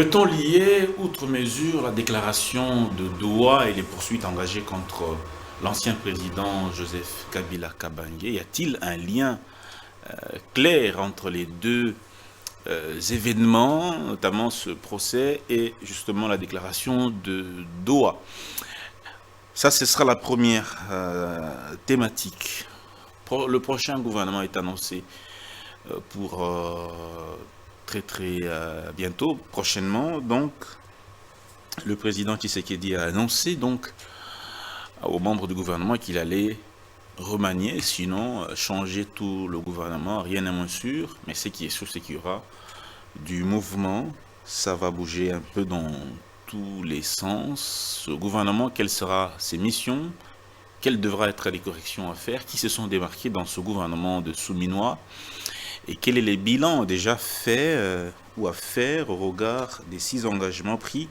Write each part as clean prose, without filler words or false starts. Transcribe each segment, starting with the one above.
Peut-on lier, outre mesure, la déclaration de Doha et les poursuites engagées contre l'ancien président Joseph Kabila Kabange? Y a-t-il un lien clair entre les deux événements, notamment ce procès et justement la déclaration de Doha? Ça, ce sera la première thématique. Le prochain gouvernement est annoncé pour très bientôt, prochainement. Donc, le président Tshisekedi a annoncé donc aux membres du gouvernement qu'il allait remanier, sinon changer tout le gouvernement. Rien n'est moins sûr, mais ce qui est sûr, c'est qu'il y aura du mouvement. Ça va bouger un peu dans tous les sens. Ce gouvernement, quelles seront ses missions? Quelles devraient être les corrections à faire? Qui se sont démarqués dans ce gouvernement de Souminois? Et quel est le bilan déjà fait ou à faire au regard des 6 engagements pris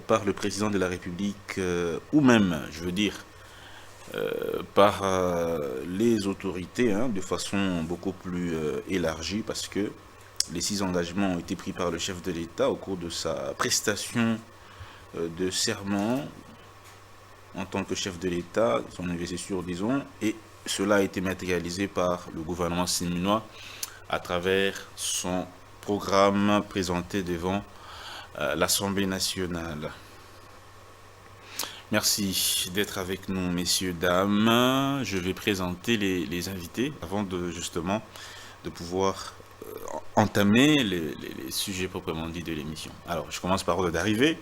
par le président de la République ou même, je veux dire, par les autorités de façon beaucoup plus élargie, parce que les 6 engagements ont été pris par le chef de l'État au cours de sa prestation de serment en tant que chef de l'État, son investiture disons, et cela a été matérialisé par le gouvernement séminois à travers son programme présenté devant l'Assemblée nationale. Merci d'être avec nous, messieurs, dames. Je vais présenter les invités avant de justement de pouvoir entamer les sujets proprement dits de l'émission. Alors, je commence par ordre d'arrivée.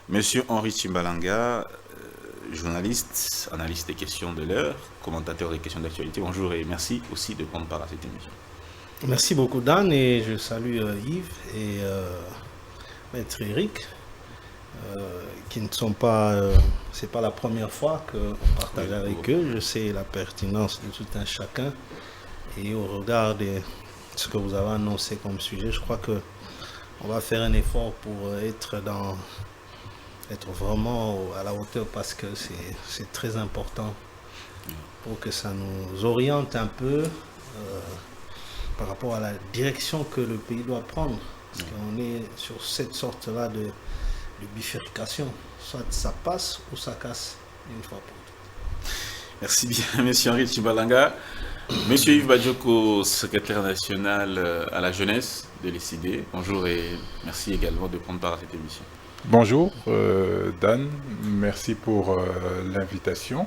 Monsieur Henri Tchimbalanga, journaliste, analyste des questions de l'heure, commentateur des questions d'actualité. Bonjour et merci aussi de prendre part à cette émission. Merci beaucoup Dan et je salue Yves et Maître Eric qui ne sont pas, c'est pas la première fois qu'on partage avec eux. Je sais la pertinence de tout un chacun et au regard de ce que vous avez annoncé comme sujet, je crois que on va faire un effort pour être vraiment à la hauteur parce que c'est très important pour que ça nous oriente un peu par rapport à la direction que le pays doit prendre. Parce qu'on est sur cette sorte-là de bifurcation. Soit ça passe ou ça casse une fois pour toutes. Merci bien, monsieur Henri Tchimbalanga. Monsieur Yves Badjoko, secrétaire national à la jeunesse de l'ECD. Bonjour et merci également de prendre part à cette émission. Bonjour Dan, merci pour l'invitation.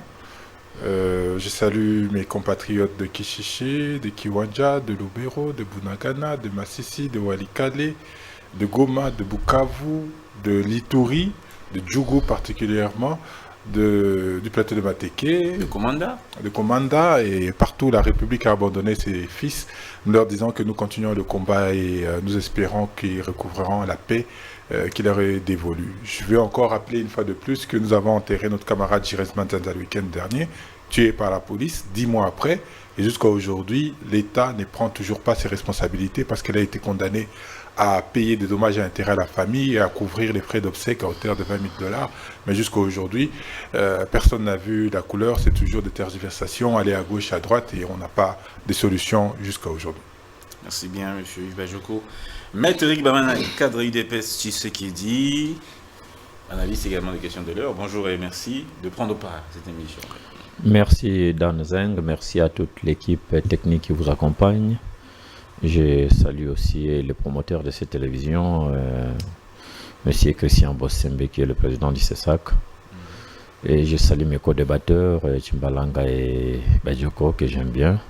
Je salue mes compatriotes de Kishiché, de Kiwanja, de Lubero, de Bunagana, de Massissi, de Walikale, de Goma, de Bukavu, de Lituri, de Djougou particulièrement, du plateau de Mateke, de Komanda, et partout la République a abandonné ses fils, nous leur disant que nous continuons le combat et nous espérons qu'ils recouvreront la paix qui leur est dévolue. Je veux encore rappeler une fois de plus que nous avons enterré notre camarade Jires Manzanza le week-end dernier, tué par la police, 10 mois après, et jusqu'à aujourd'hui, l'État ne prend toujours pas ses responsabilités parce qu'elle a été condamnée à payer des dommages et intérêts à la famille et à couvrir les frais d'obsèques à hauteur de 20 000 $. Mais jusqu'à aujourd'hui, personne n'a vu la couleur, c'est toujours des tergiversations, aller à gauche, à droite, et on n'a pas de solution jusqu'à aujourd'hui. Merci bien, M. Yves Bajoko. Maître Eric Bamana, cadre IDPS Tshisekedi, analyste également des questions de l'heure. Bonjour et merci de prendre part à cette émission. Merci Dan Zeng, merci à toute l'équipe technique qui vous accompagne. Je salue aussi les promoteurs de cette télévision, Monsieur Christian Bossembe qui est le président du CESAC. Et je salue mes co-débatteurs, Tchimbalanga et Badjoko, que j'aime bien.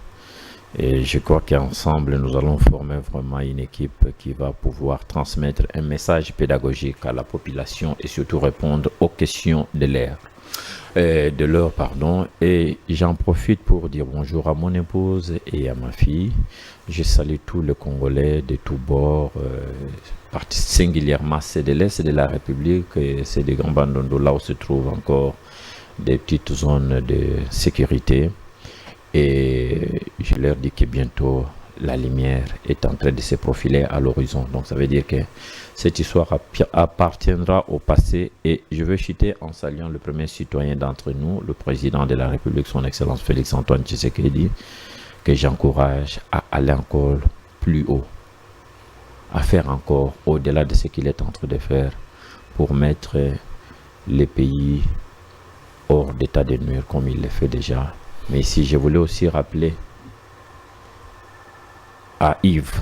Et je crois qu'ensemble, nous allons former vraiment une équipe qui va pouvoir transmettre un message pédagogique à la population et surtout répondre aux questions de l'heure. Et j'en profite pour dire bonjour à mon épouse et à ma fille. Je salue tous les Congolais de tous bords, singulièrement ceux de l'Est de la République et ceux de Grand Bandondo, là où se trouvent encore des petites zones de sécurité. Et je leur dis que bientôt la lumière est en train de se profiler à l'horizon. Donc ça veut dire que cette histoire appartiendra au passé. Et je veux citer en saluant le premier citoyen d'entre nous, le président de la République, son Excellence Félix-Antoine Tshisekedi, que j'encourage à aller encore plus haut. à faire encore au-delà de ce qu'il est en train de faire pour mettre les pays hors d'état de nuire comme il le fait déjà. Mais ici, je voulais aussi rappeler à Yves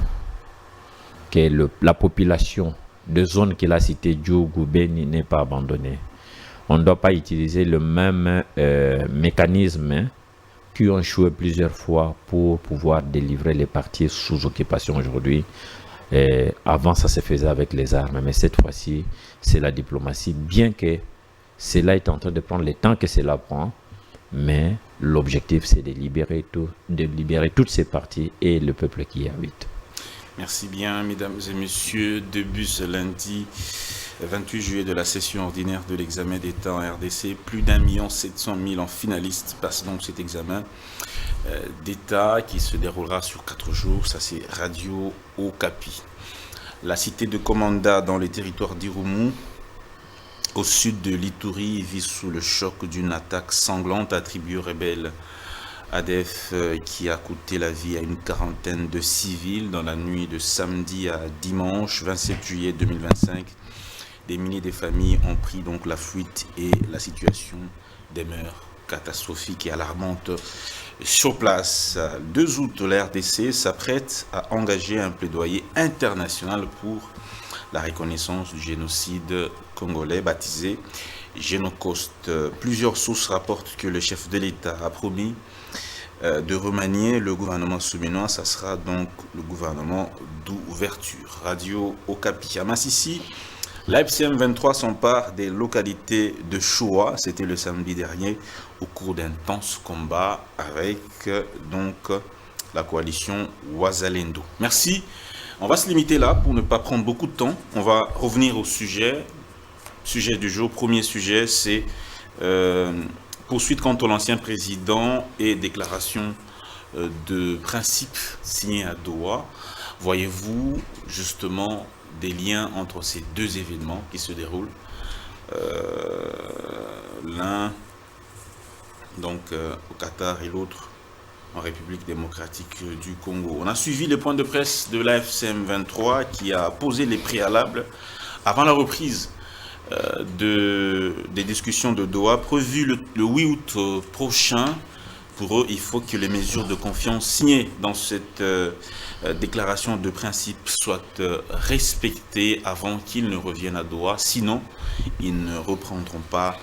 que la population de zones qu'il a citées, Djougou, Beni, n'est pas abandonnée. On ne doit pas utiliser le même mécanisme qui ont échoué plusieurs fois pour pouvoir délivrer les parties sous occupation aujourd'hui. Avant, ça se faisait avec les armes, mais cette fois-ci, c'est la diplomatie, bien que cela est en train de prendre le temps que cela prend, mais l'objectif, c'est de libérer toutes ces parties et le peuple qui y habite. Merci bien, mesdames et messieurs. Début ce lundi 28 juillet de la session ordinaire de l'examen d'État en RDC. Plus d'1 700 000 finalistes passent donc cet examen d'État qui se déroulera sur 4 jours. Ça, c'est Radio Okapi. La cité de Komanda dans les territoires d'Irumu, au sud de l'Ituri, vit sous le choc d'une attaque sanglante attribuée aux rebelles ADF qui a coûté la vie à une quarantaine de civils dans la nuit de samedi à dimanche 27 juillet 2025. Des milliers de familles ont pris donc la fuite et la situation demeure catastrophique et alarmante sur place. Le 2 août, la RDC s'apprête à engager un plaidoyer international pour la reconnaissance du génocide congolais baptisé Génocoste. Plusieurs sources rapportent que le chef de l'État a promis de remanier le gouvernement souminois. Ça sera donc le gouvernement d'ouverture. Radio Okapi. À Massissi, la FCM 23 s'empare des localités de Choua. C'était le samedi dernier au cours d'intenses combats avec donc la coalition Ouazalendo. Merci. On va se limiter là pour ne pas prendre beaucoup de temps. On va revenir au sujet du jour. Premier sujet, c'est poursuite contre l'ancien président et déclaration de principe signée à Doha. Voyez-vous justement des liens entre ces deux événements qui se déroulent, l'un donc au Qatar et l'autre en République démocratique du Congo. On a suivi le point de presse de l'AFCM 23 qui a posé les préalables avant la reprise des discussions de Doha prévues le 8 août prochain. Pour eux, il faut que les mesures de confiance signées dans cette déclaration de principe soient respectées avant qu'ils ne reviennent à Doha. Sinon, ils ne reprendront pas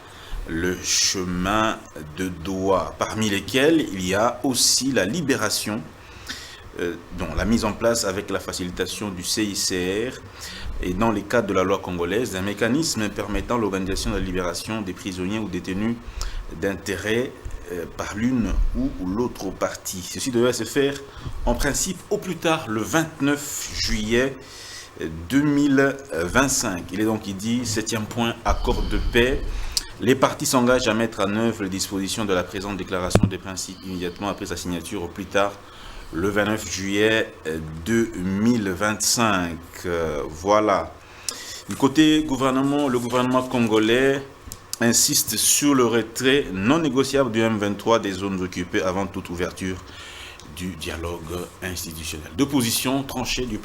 le chemin de Doha, parmi lesquels il y a aussi la libération, dont la mise en place avec la facilitation du CICR et dans les cadres de la loi congolaise, d'un mécanisme permettant l'organisation de la libération des prisonniers ou détenus d'intérêt par l'une ou l'autre partie. Ceci devrait se faire en principe au plus tard le 29 juillet 2025. Il est donc, il dit, 7e point, accord de paix. Les parties s'engagent à mettre en œuvre les dispositions de la présente déclaration des principes immédiatement après sa signature au plus tard le 29 juillet 2025. Voilà. Du côté gouvernement, le gouvernement congolais insiste sur le retrait non négociable du M23 des zones occupées avant toute ouverture du dialogue institutionnel. Deux positions tranchées de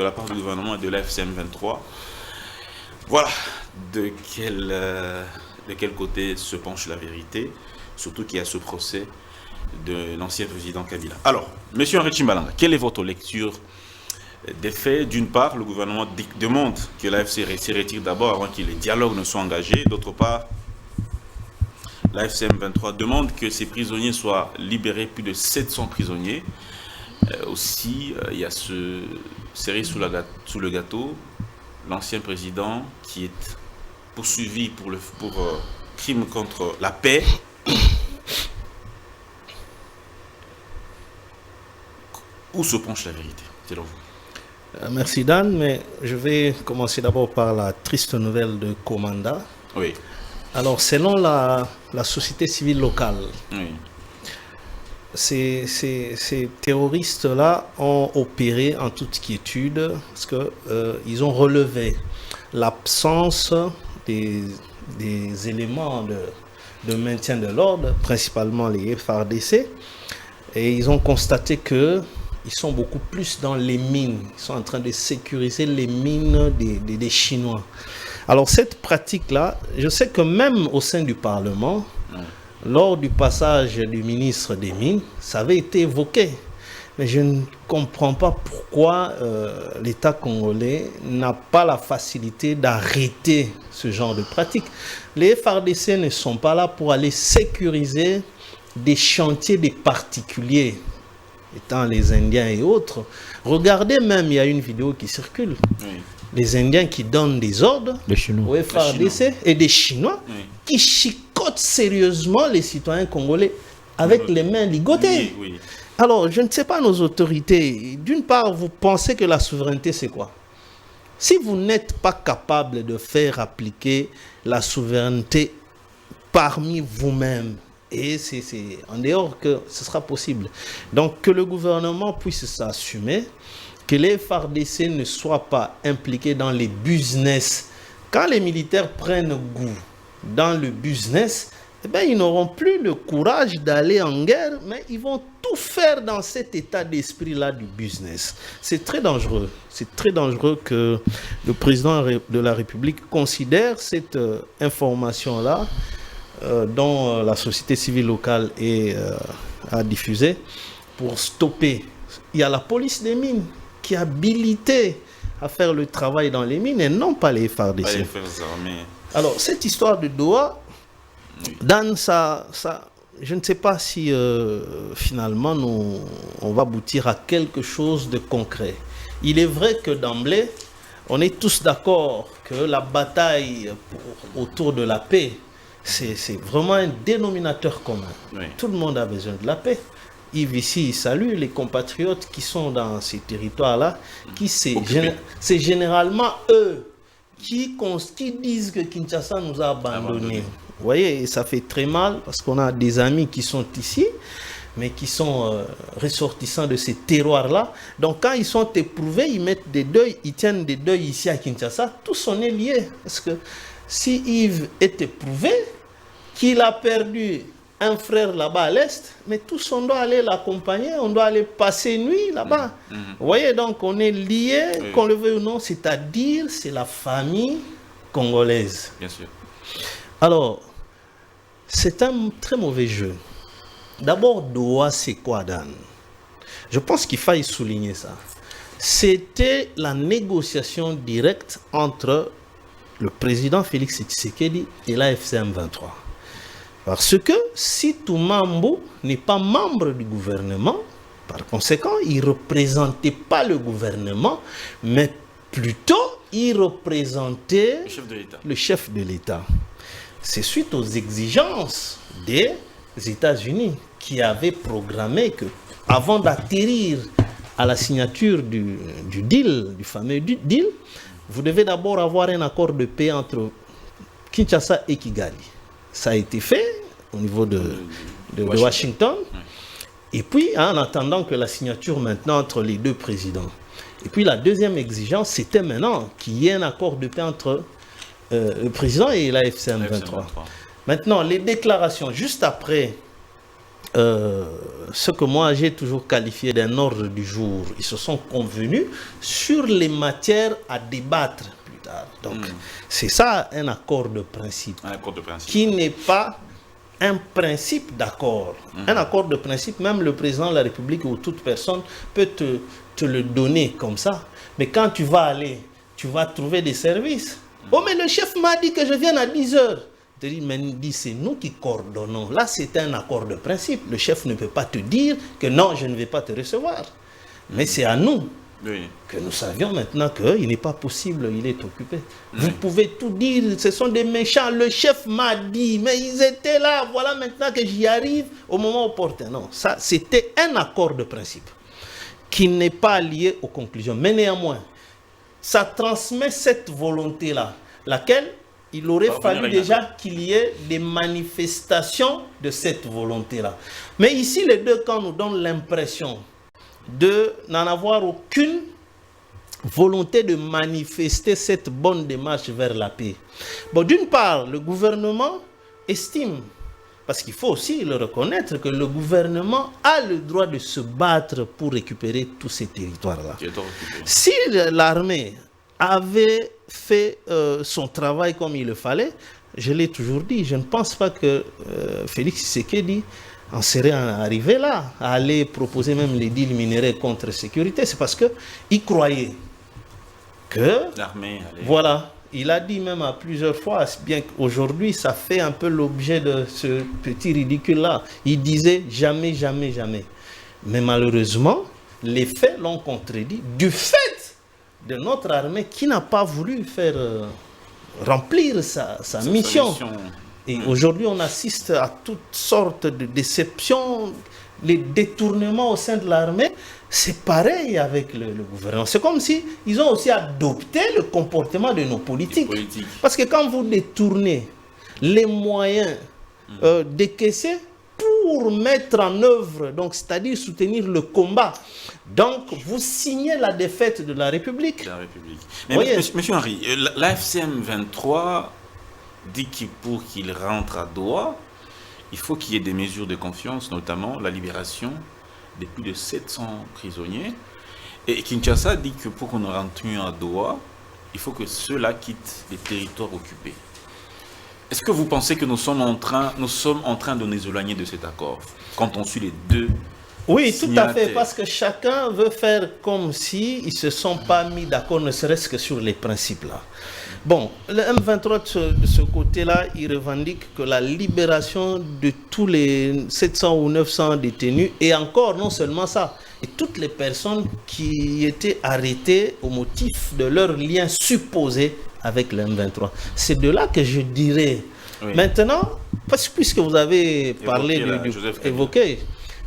la part du gouvernement et de l'AFCM 23. Voilà de quel côté se penche la vérité, surtout qu'il y a ce procès de l'ancien président Kabila. Alors, monsieur Henri Tchimbalanga, quelle est votre lecture des faits? D'une part, le gouvernement demande que l'AFC se retire d'abord avant que les dialogues ne soient engagés. D'autre part, l'AFCM 23 demande que ces prisonniers soient libérés, plus de 700 prisonniers. Aussi, il y a ce cerise sous le gâteau, l'ancien président qui est poursuivi pour crime contre la paix. Où se penche la vérité, selon vous? Merci Dan, mais je vais commencer d'abord par la triste nouvelle de Komanda. Oui. Alors, selon la société civile locale, Oui. ces terroristes-là ont opéré en toute quiétude parce qu'ils ont relevé l'absence des éléments de maintien de l'ordre, principalement les FARDC, et ils ont constaté que ils sont beaucoup plus dans les mines. Ils sont en train de sécuriser les mines des Chinois. Alors cette pratique-là, je sais que même au sein du Parlement, lors du passage du ministre des Mines, ça avait été évoqué. Mais je ne comprends pas pourquoi l'État congolais n'a pas la facilité d'arrêter ce genre de pratique. Les FARDC ne sont pas là pour aller sécuriser des chantiers des particuliers, étant les Indiens et autres. Regardez même, il y a une vidéo qui circule. Oui. Les Indiens qui donnent des ordres aux FARDC et des Chinois qui chicotent sérieusement les citoyens congolais avec les mains ligotées. Oui. Alors, je ne sais pas, nos autorités, d'une part, vous pensez que la souveraineté, c'est quoi? Si vous n'êtes pas capable de faire appliquer la souveraineté parmi vous-même, et c'est en dehors que ce sera possible. Donc, que le gouvernement puisse s'assumer, que les FARDC ne soient pas impliqués dans les business. Quand les militaires prennent goût dans le business, eh bien, ils n'auront plus le courage d'aller en guerre, mais ils vont tout faire dans cet état d'esprit-là du business. C'est très dangereux. C'est très dangereux que le président de la République considère cette information-là dont la société civile locale a diffusé pour stopper. Il y a la police des mines qui est habilitée à faire le travail dans les mines et non pas les FARDC. Alors, cette histoire de Doha, Dan, je ne sais pas si finalement on va aboutir à quelque chose de concret. Il est vrai que d'emblée, on est tous d'accord que la bataille autour de la paix, c'est vraiment un dénominateur commun. Oui. Tout le monde a besoin de la paix. Yves ici, il salue les compatriotes qui sont dans ces territoires-là, c'est généralement eux qui disent que Kinshasa nous a abandonnés. Vous voyez, ça fait très mal parce qu'on a des amis qui sont ici, mais qui sont ressortissants de ces terroirs-là. Donc quand ils sont éprouvés, ils mettent des deuils, ils tiennent des deuils ici à Kinshasa, tous on est liés. Parce que si Yves est éprouvé, qu'il a perdu un frère là-bas à l'Est, mais tous on doit aller l'accompagner, on doit aller passer nuit là-bas. Vous voyez, donc on est liés, qu'on le veuille ou non, c'est-à-dire c'est la famille congolaise. Bien sûr. Alors, c'est un très mauvais jeu. D'abord, Doha, c'est quoi, Dan? Je pense qu'il faille souligner ça. C'était la négociation directe entre le président Félix Tshisekedi et la FCM 23. Parce que si Toumambo n'est pas membre du gouvernement, par conséquent, il ne représentait pas le gouvernement, mais plutôt il représentait le chef de l'État. C'est suite aux exigences des États-Unis qui avaient programmé que, avant d'atterrir à la signature du deal, du fameux deal, vous devez d'abord avoir un accord de paix entre Kinshasa et Kigali. Ça a été fait au niveau de Washington. Et puis, en attendant que la signature maintenant entre les deux présidents. Et puis, la deuxième exigence, c'était maintenant qu'il y ait un accord de paix entre le président et la FCM 23. Maintenant, les déclarations, juste après ce que moi j'ai toujours qualifié d'un ordre du jour, ils se sont convenus sur les matières à débattre plus tard. Donc, c'est ça un accord de principe. Un accord de principe. Qui n'est pas un principe d'accord. Un accord de principe, même le président de la République ou toute personne peut te le donner comme ça. Mais quand tu vas aller, tu vas trouver des services. Oh, mais le chef m'a dit que je vienne à 10 heures. Mais c'est nous qui coordonnons. Là, c'est un accord de principe. Le chef ne peut pas te dire que non, je ne vais pas te recevoir. Mais c'est à nous que nous savions maintenant qu'il n'est pas possible, il est occupé. Vous pouvez tout dire, ce sont des méchants. Le chef m'a dit, mais ils étaient là. Voilà maintenant que j'y arrive au moment opportun. Non, ça, c'était un accord de principe qui n'est pas lié aux conclusions. Mais néanmoins, ça transmet cette volonté-là, laquelle il aurait fallu déjà qu'il y ait des manifestations de cette volonté-là. Mais ici, les deux camps nous donnent l'impression de n'en avoir aucune volonté de manifester cette bonne démarche vers la paix. Bon, d'une part, le gouvernement estime, parce qu'il faut aussi le reconnaître que le gouvernement a le droit de se battre pour récupérer tous ces territoires-là. Si l'armée avait fait son travail comme il le fallait, je l'ai toujours dit, je ne pense pas que Félix Tshisekedi en serait arrivé là, à aller proposer même les deals minéraux contre sécurité. C'est parce qu'il croyait que l'armée allait... Voilà, il a dit même à plusieurs fois, bien qu'aujourd'hui ça fait un peu l'objet de ce petit ridicule-là. Il disait jamais, jamais, jamais. Mais malheureusement, les faits l'ont contredit du fait de notre armée qui n'a pas voulu faire remplir sa mission. Et aujourd'hui, on assiste à toutes sortes de déceptions, les détournements au sein de l'armée. C'est pareil avec le gouvernement. C'est comme si ils ont aussi adopté le comportement de nos politiques. Parce que quand vous détournez les moyens décaissés pour mettre en œuvre, donc c'est-à-dire soutenir le combat, donc vous signez la défaite de la République. Mais monsieur Henri, l'AFCM 23 dit que pour qu'il rentre à Doha, il faut qu'il y ait des mesures de confiance, notamment la libération de plus de 700 prisonniers. Et Kinshasa dit que pour qu'on rentre à Doha, il faut que ceux-là quittent les territoires occupés. Est-ce que vous pensez que nous sommes en train de nous éloigner de cet accord quand on suit les deux? Oui, tout à fait, parce que chacun veut faire comme si ils ne se sont pas mis d'accord, ne serait-ce que sur les principes là. Bon, le M23 de ce côté-là, il revendique que la libération de tous les 700 ou 900 détenus, et encore non seulement ça, et toutes les personnes qui étaient arrêtées au motif de leur lien supposé avec le M23. C'est de là que je dirais. Oui. Maintenant, puisque vous avez parlé évoqué,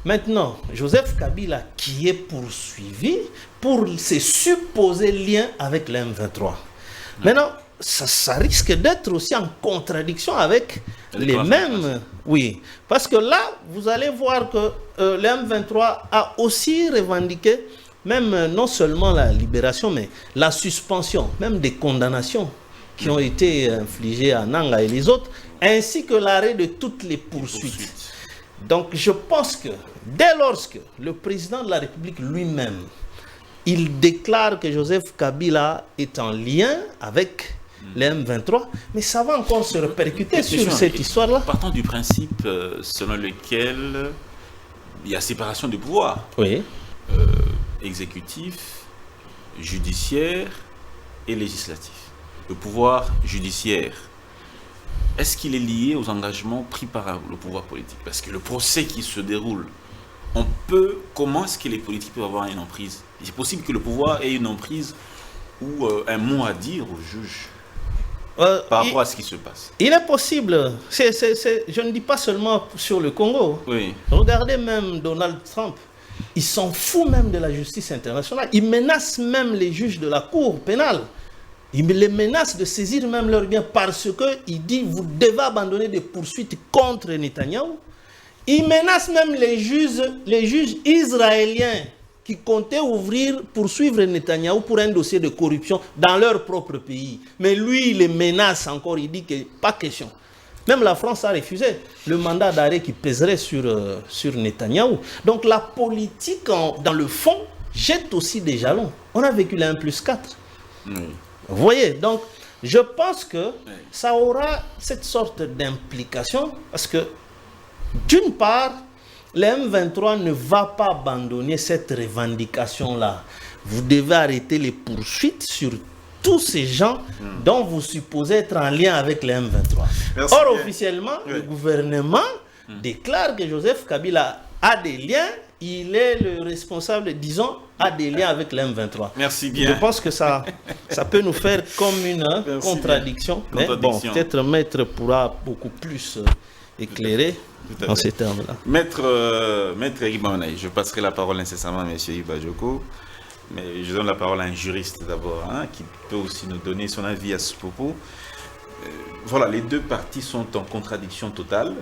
maintenant, Joseph Kabila qui est poursuivi pour ses supposés liens avec le M23. Maintenant, ça risque d'être aussi en contradiction avec les mêmes... Oui, parce que là, vous allez voir que le M23 a aussi revendiqué même non seulement la libération, mais la suspension, même des condamnations qui ont été infligées à Nanga et les autres, ainsi que l'arrêt de toutes les poursuites. Donc je pense que dès lors que le président de la République lui-même, il déclare que Joseph Kabila est en lien avec les M23, mais ça va encore se répercuter sur cette histoire-là. Partant du principe selon lequel il y a séparation de pouvoir. Oui. Exécutif, judiciaire et législatif. Le pouvoir judiciaire, est-ce qu'il est lié aux engagements pris par le pouvoir politique? Parce que le procès qui se déroule, comment est-ce que les politiques peuvent avoir une emprise? C'est possible que le pouvoir ait une emprise ou un mot à dire aux juges par rapport à ce qui se passe. Il est possible. Je ne dis pas seulement sur le Congo. Oui. Regardez même Donald Trump. Il s'en fout même de la justice internationale. Il menace même les juges de la Cour pénale. Il les menace de saisir même leurs biens parce qu'il dit vous devez abandonner des poursuites contre Netanyahou. Il menace même les juges israéliens qui comptaient poursuivre Netanyahou pour un dossier de corruption dans leur propre pays. Mais lui, il les menace encore. Il dit que pas question. Même la France a refusé le mandat d'arrêt qui pèserait sur Netanyahou. Donc la politique, dans le fond, jette aussi des jalons. On a vécu le 1+4. Oui. Vous voyez, donc je pense que ça aura cette sorte d'implication parce que d'une part, le M23 ne va pas abandonner cette revendication-là. Vous devez arrêter les poursuites sur tous ces gens dont vous supposez être en lien avec le M23. Merci. Or, officiellement, le gouvernement déclare que Joseph Kabila a des liens, il est le responsable, disons, a des liens avec le M23. Merci bien. Je pense que ça peut nous faire comme une contradiction. Mais bon, peut-être Maître pourra beaucoup plus éclairer dans ces termes-là. Maître Ibanay, je passerai la parole incessamment à M. Ibajoko. Mais je donne la parole à un juriste d'abord, qui peut aussi nous donner son avis à ce propos. Voilà, les deux parties sont en contradiction totale.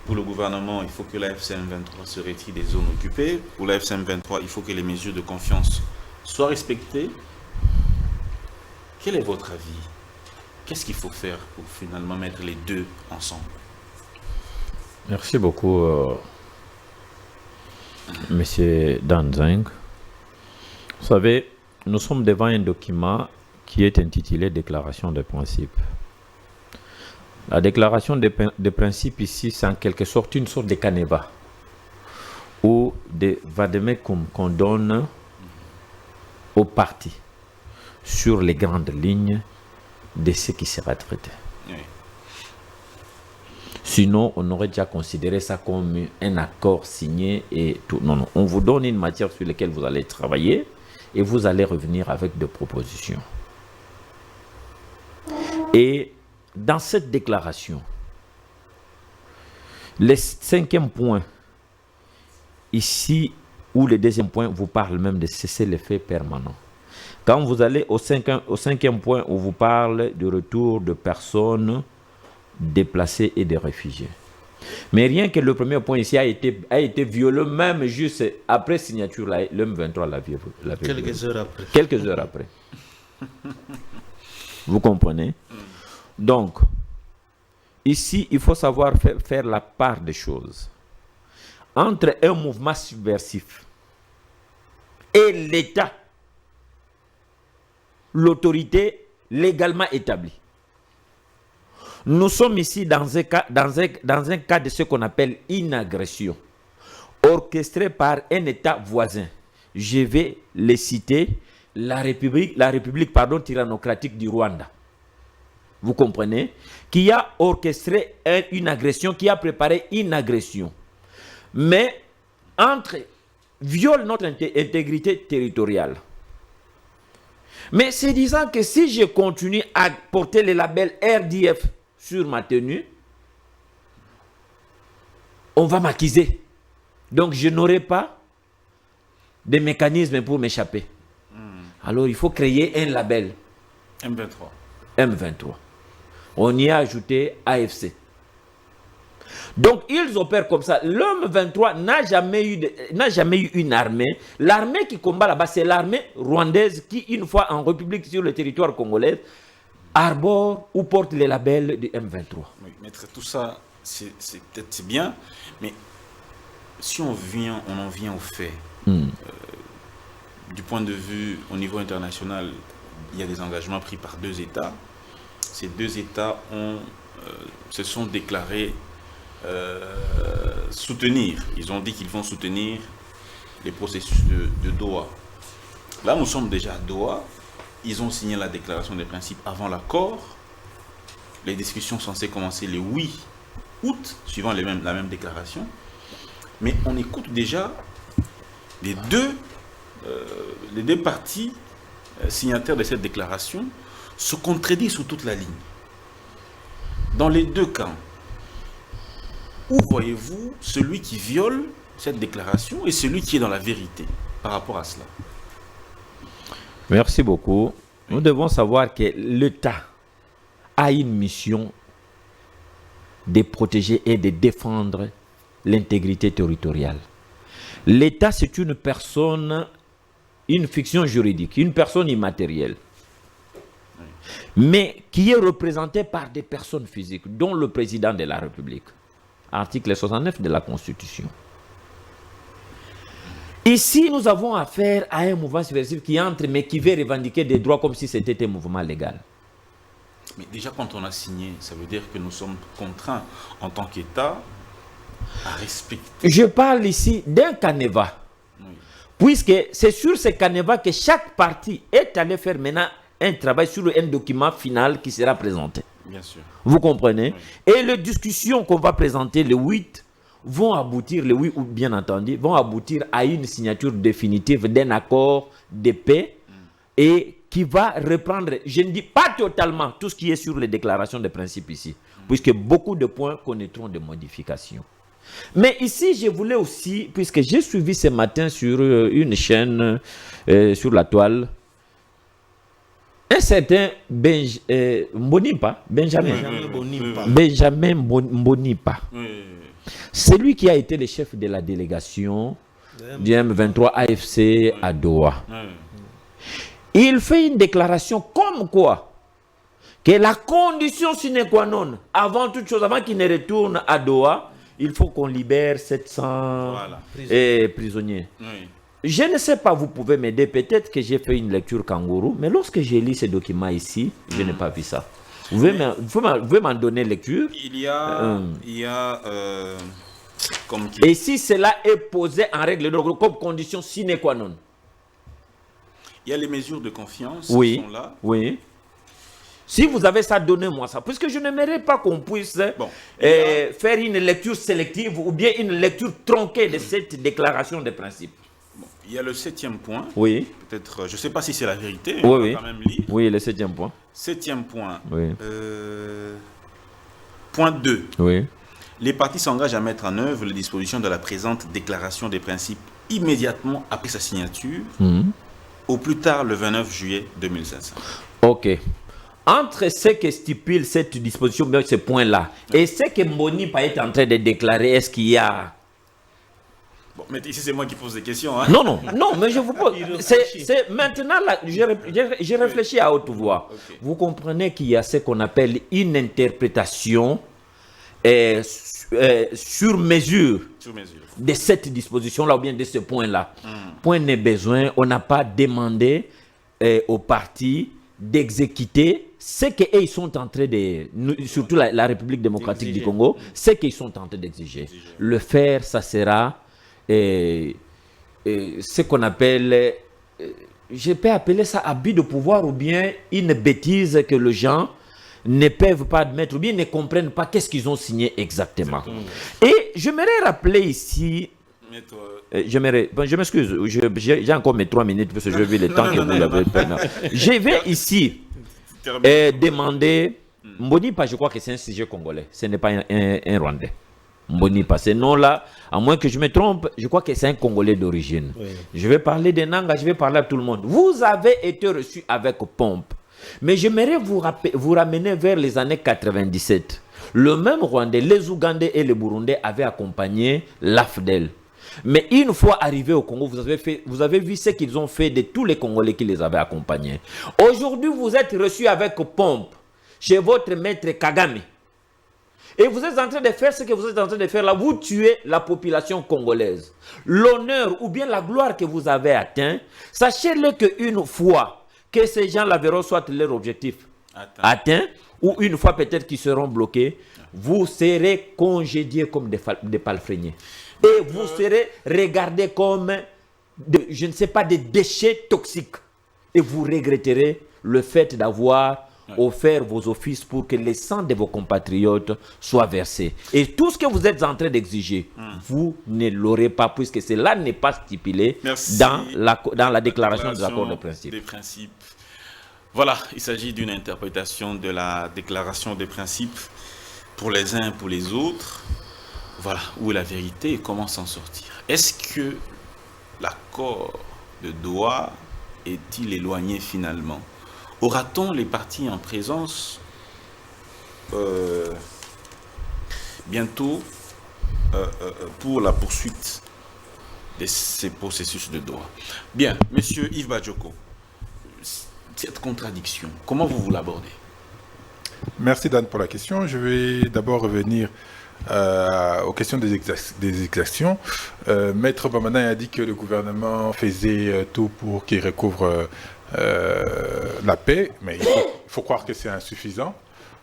Pour le gouvernement, il faut que la FCM23 se retire des zones occupées. Pour la FCM23, il faut que les mesures de confiance soient respectées. Quel est votre avis? Qu'est-ce qu'il faut faire pour finalement mettre les deux ensemble? Merci beaucoup, Monsieur Danzeng. Vous savez, nous sommes devant un document qui est intitulé Déclaration de principes. La déclaration de principes ici, c'est en quelque sorte une sorte de canevas ou de vademecum qu'on donne aux partis sur les grandes lignes de ce qui sera traité. Oui. Sinon, on aurait déjà considéré ça comme un accord signé et tout. Non, non. On vous donne une matière sur laquelle vous allez travailler et vous allez revenir avec des propositions. Et dans cette déclaration, le 5e point, ici, ou le 2e point, vous parle même de cesser l'effet permanent. Quand vous allez au 5e point, où vous parle du retour de personnes déplacés et des réfugiés. Mais rien que le premier point ici a été violé, même juste après signature, le M23 l'a violé. Quelques heures après. Quelques heures après. Vous comprenez? Donc, ici, il faut savoir faire la part des choses. Entre un mouvement subversif et l'État, l'autorité légalement établie. Nous sommes ici dans un cas de ce qu'on appelle une agression, orchestrée par un État voisin. Je vais les citer, la République tyrannocratique du Rwanda. Vous comprenez? Qui a orchestré une agression, qui a préparé une agression. Mais viole notre intégrité territoriale. Mais c'est disant que si je continue à porter le label RDF sur ma tenue, on va m'accuser. Donc je n'aurai pas de mécanisme pour m'échapper. Alors il faut créer un label. M23. On y a ajouté AFC. Donc ils opèrent comme ça. L'homme 23 n'a jamais eu une armée. L'armée qui combat là-bas, c'est l'armée rwandaise qui, une fois en République sur le territoire congolais, arbore ou porte les labels du M23. Oui, maître, tout ça, c'est peut-être bien, mais si on en vient au fait, du point de vue au niveau international, il y a des engagements pris par 2 États. Ces 2 États se sont déclarés soutenir. Ils ont dit qu'ils vont soutenir les processus de Doha. Là, nous sommes déjà à Doha. Ils ont signé la déclaration des principes avant l'accord. Les discussions sont censées commencer le 8 août, suivant la même déclaration. Mais on écoute déjà les deux parties signataires de cette déclaration se contredisent sur toute la ligne. Dans les 2 camps, où voyez-vous celui qui viole cette déclaration et celui qui est dans la vérité par rapport à cela? Merci beaucoup. Nous devons savoir que l'État a une mission de protéger et de défendre l'intégrité territoriale. L'État, c'est une personne, une fiction juridique, une personne immatérielle, mais qui est représentée par des personnes physiques, dont le président de la République. Article 69 de la Constitution. Ici, nous avons affaire à un mouvement subversif qui entre, mais qui veut revendiquer des droits comme si c'était un mouvement légal. Mais déjà, quand on a signé, ça veut dire que nous sommes contraints, en tant qu'État, à respecter. Je parle ici d'un canevas. Oui. Puisque c'est sur ce canevas que chaque parti est allé faire maintenant un travail sur un document final qui sera présenté. Bien sûr. Vous comprenez? Oui. Et les discussions qu'on va présenter le 8 vont aboutir, le 8 août bien entendu, vont aboutir à une signature définitive d'un accord de paix et qui va reprendre, je ne dis pas totalement tout ce qui est sur les déclarations de principe ici, puisque beaucoup de points connaîtront des modifications. Mais ici, je voulais aussi, puisque j'ai suivi ce matin sur une chaîne, sur la toile, un certain Mbonipa, Benjamin Mbonipa. C'est lui qui a été le chef de la délégation du M23 AFC à Doha. Il fait une déclaration comme quoi que la condition sine qua non, avant toute chose, avant qu'il ne retourne à Doha, il faut qu'on libère 700 prisonniers. Oui. Je ne sais pas, vous pouvez m'aider. Peut-être que j'ai fait une lecture kangourou, mais lorsque j'ai lu ces documents ici, je n'ai pas vu ça. Vous pouvez m'en donner lecture? Il y a comme Et si cela est posé en règle d'ordre comme condition sine qua non? Il y a les mesures de confiance Oui, qui sont là. oui. Si vous avez ça, donnez-moi ça. Puisque je n'aimerais pas qu'on puisse faire une lecture sélective ou bien une lecture tronquée de cette déclaration de principe. Bon, il y a le 7e point. Oui. Peut-être, je ne sais pas si c'est la vérité. Oui, on oui. va quand même lire. Oui, le 7e point. 7e point. Oui. Point 2. Oui. Les partis s'engagent à mettre en œuvre les dispositions de la présente déclaration des principes immédiatement après sa signature, au plus tard le 29 juillet 2005. Ok. Entre ce que stipule cette disposition, bien ce point-là, et ce que Mbonipa est en train de déclarer, est-ce qu'il y a... Bon, mais ici c'est moi qui pose des questions. Hein? Non, mais je vous pose... C'est maintenant, là, j'ai réfléchi à haute voix. Okay. Vous comprenez qu'il y a ce qu'on appelle une interprétation sur mesure de cette disposition-là ou bien de ce point-là. Point n'est besoin, on n'a pas demandé aux partis d'exécuter ce qu'ils sont en train de, surtout la République démocratique du Congo, ce qu'ils sont en train d'exiger. Le faire, ça sera ce qu'on appelle, je peux appeler ça abus de pouvoir ou bien une bêtise que les gens ne peuvent pas admettre ou bien ne comprennent pas qu'est-ce qu'ils ont signé exactement. Et j'aimerais rappeler ici, je m'excuse, j'ai encore mes 3 minutes parce que je vis le temps que vous avez perdu. Je vais ici demander, Mbonipa, je crois que c'est un sujet congolais, ce n'est pas un Rwandais. Mbonipa, ce nom-là, à moins que je me trompe, je crois que c'est un Congolais d'origine. Oui. Je vais parler de Nanga, je vais parler à tout le monde. Vous avez été reçu avec pompe. Mais j'aimerais vous ramener vers les années 97. Le même Rwandais, les Ougandais et les Burundais avaient accompagné l'AFDEL. Mais une fois arrivés au Congo, vous avez vu ce qu'ils ont fait de tous les Congolais qui les avaient accompagnés. Aujourd'hui, vous êtes reçus avec pompe chez votre maître Kagame. Et vous êtes en train de faire ce que vous êtes en train de faire là. Vous tuez la population congolaise. L'honneur ou bien la gloire que vous avez atteint, sachez-le qu'une fois que ces gens-là verront soit leur objectif atteint, ou une fois peut-être qu'ils seront bloqués, vous serez congédiés comme des palefreniers. Et vous serez regardés comme, je ne sais pas, des déchets toxiques. Et vous regretterez le fait d'avoir offert vos offices pour que le sang de vos compatriotes soit versé. Et tout ce que vous êtes en train d'exiger, vous ne l'aurez pas, puisque cela n'est pas stipulé dans la déclaration des accords de principe. Voilà, il s'agit d'une interprétation de la déclaration des principes pour les uns et pour les autres. Voilà, où est la vérité et comment s'en sortir. Est-ce que l'accord de Doha est-il éloigné finalement? Aura-t-on les partis en présence bientôt pour la poursuite de ces processus de Doha? Bien, monsieur Yves Badjoko, cette contradiction, comment vous l'abordez? Merci Dan pour la question. Je vais d'abord revenir aux questions des exactions. Maître Bamana a dit que le gouvernement faisait tout pour qu'il recouvre la paix, mais il faut croire que c'est insuffisant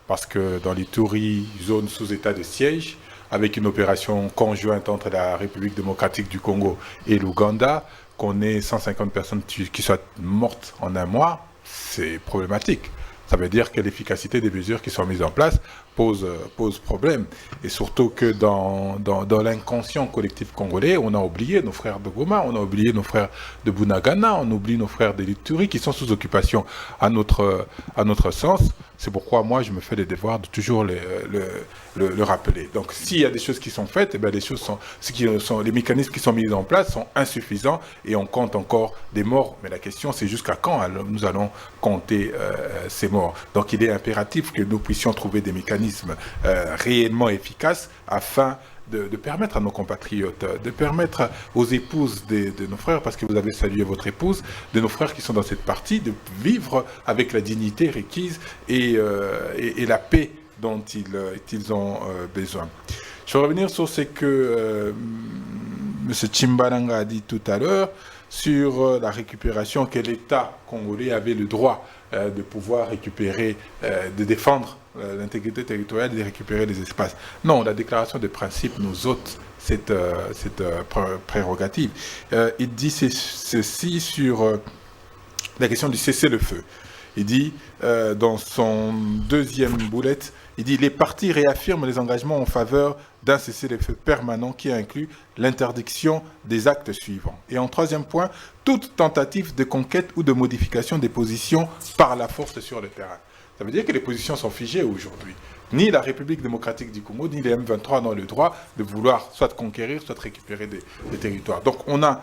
parce que dans l'Ituri, zone sous état de siège, avec une opération conjointe entre la République démocratique du Congo et l'Ouganda, qu'on ait 150 personnes qui soient mortes en un mois, c'est problématique. Ça veut dire que l'efficacité des mesures qui sont mises en place pose problème. Et surtout que dans l'inconscient collectif congolais, on a oublié nos frères de Goma, on a oublié nos frères de Bunagana, on oublie nos frères de l'Ituri qui sont sous occupation à notre sens. C'est pourquoi moi je me fais le devoir de toujours le rappeler. Donc s'il y a des choses qui sont faites, eh bien, les mécanismes qui sont mis en place sont insuffisants et on compte encore des morts. Mais la question c'est jusqu'à quand nous allons compter ces morts. Donc il est impératif que nous puissions trouver des mécanismes réellement efficaces afin de permettre à nos compatriotes, de permettre aux épouses de nos frères, parce que vous avez salué votre épouse, de nos frères qui sont dans cette partie, de vivre avec la dignité requise et la paix dont ils ont besoin. Je vais revenir sur ce que M. Tshimbalanga a dit tout à l'heure sur la récupération que l'État congolais avait le droit de pouvoir récupérer, de défendre l'intégrité territoriale et de récupérer les espaces. Non, la déclaration de principe nous ôte cette prérogative. Il dit ceci sur la question du cessez-le-feu. Il dit, dans son deuxième boulette, il dit « Les partis réaffirment les engagements en faveur d'un cessez-le-feu permanent qui inclut l'interdiction des actes suivants. » Et en troisième point, toute tentative de conquête ou de modification des positions par la force sur le terrain. Ça veut dire que les positions sont figées aujourd'hui. Ni la République démocratique du Congo, ni les M23 n'ont le droit de vouloir soit conquérir, soit récupérer des territoires. Donc on a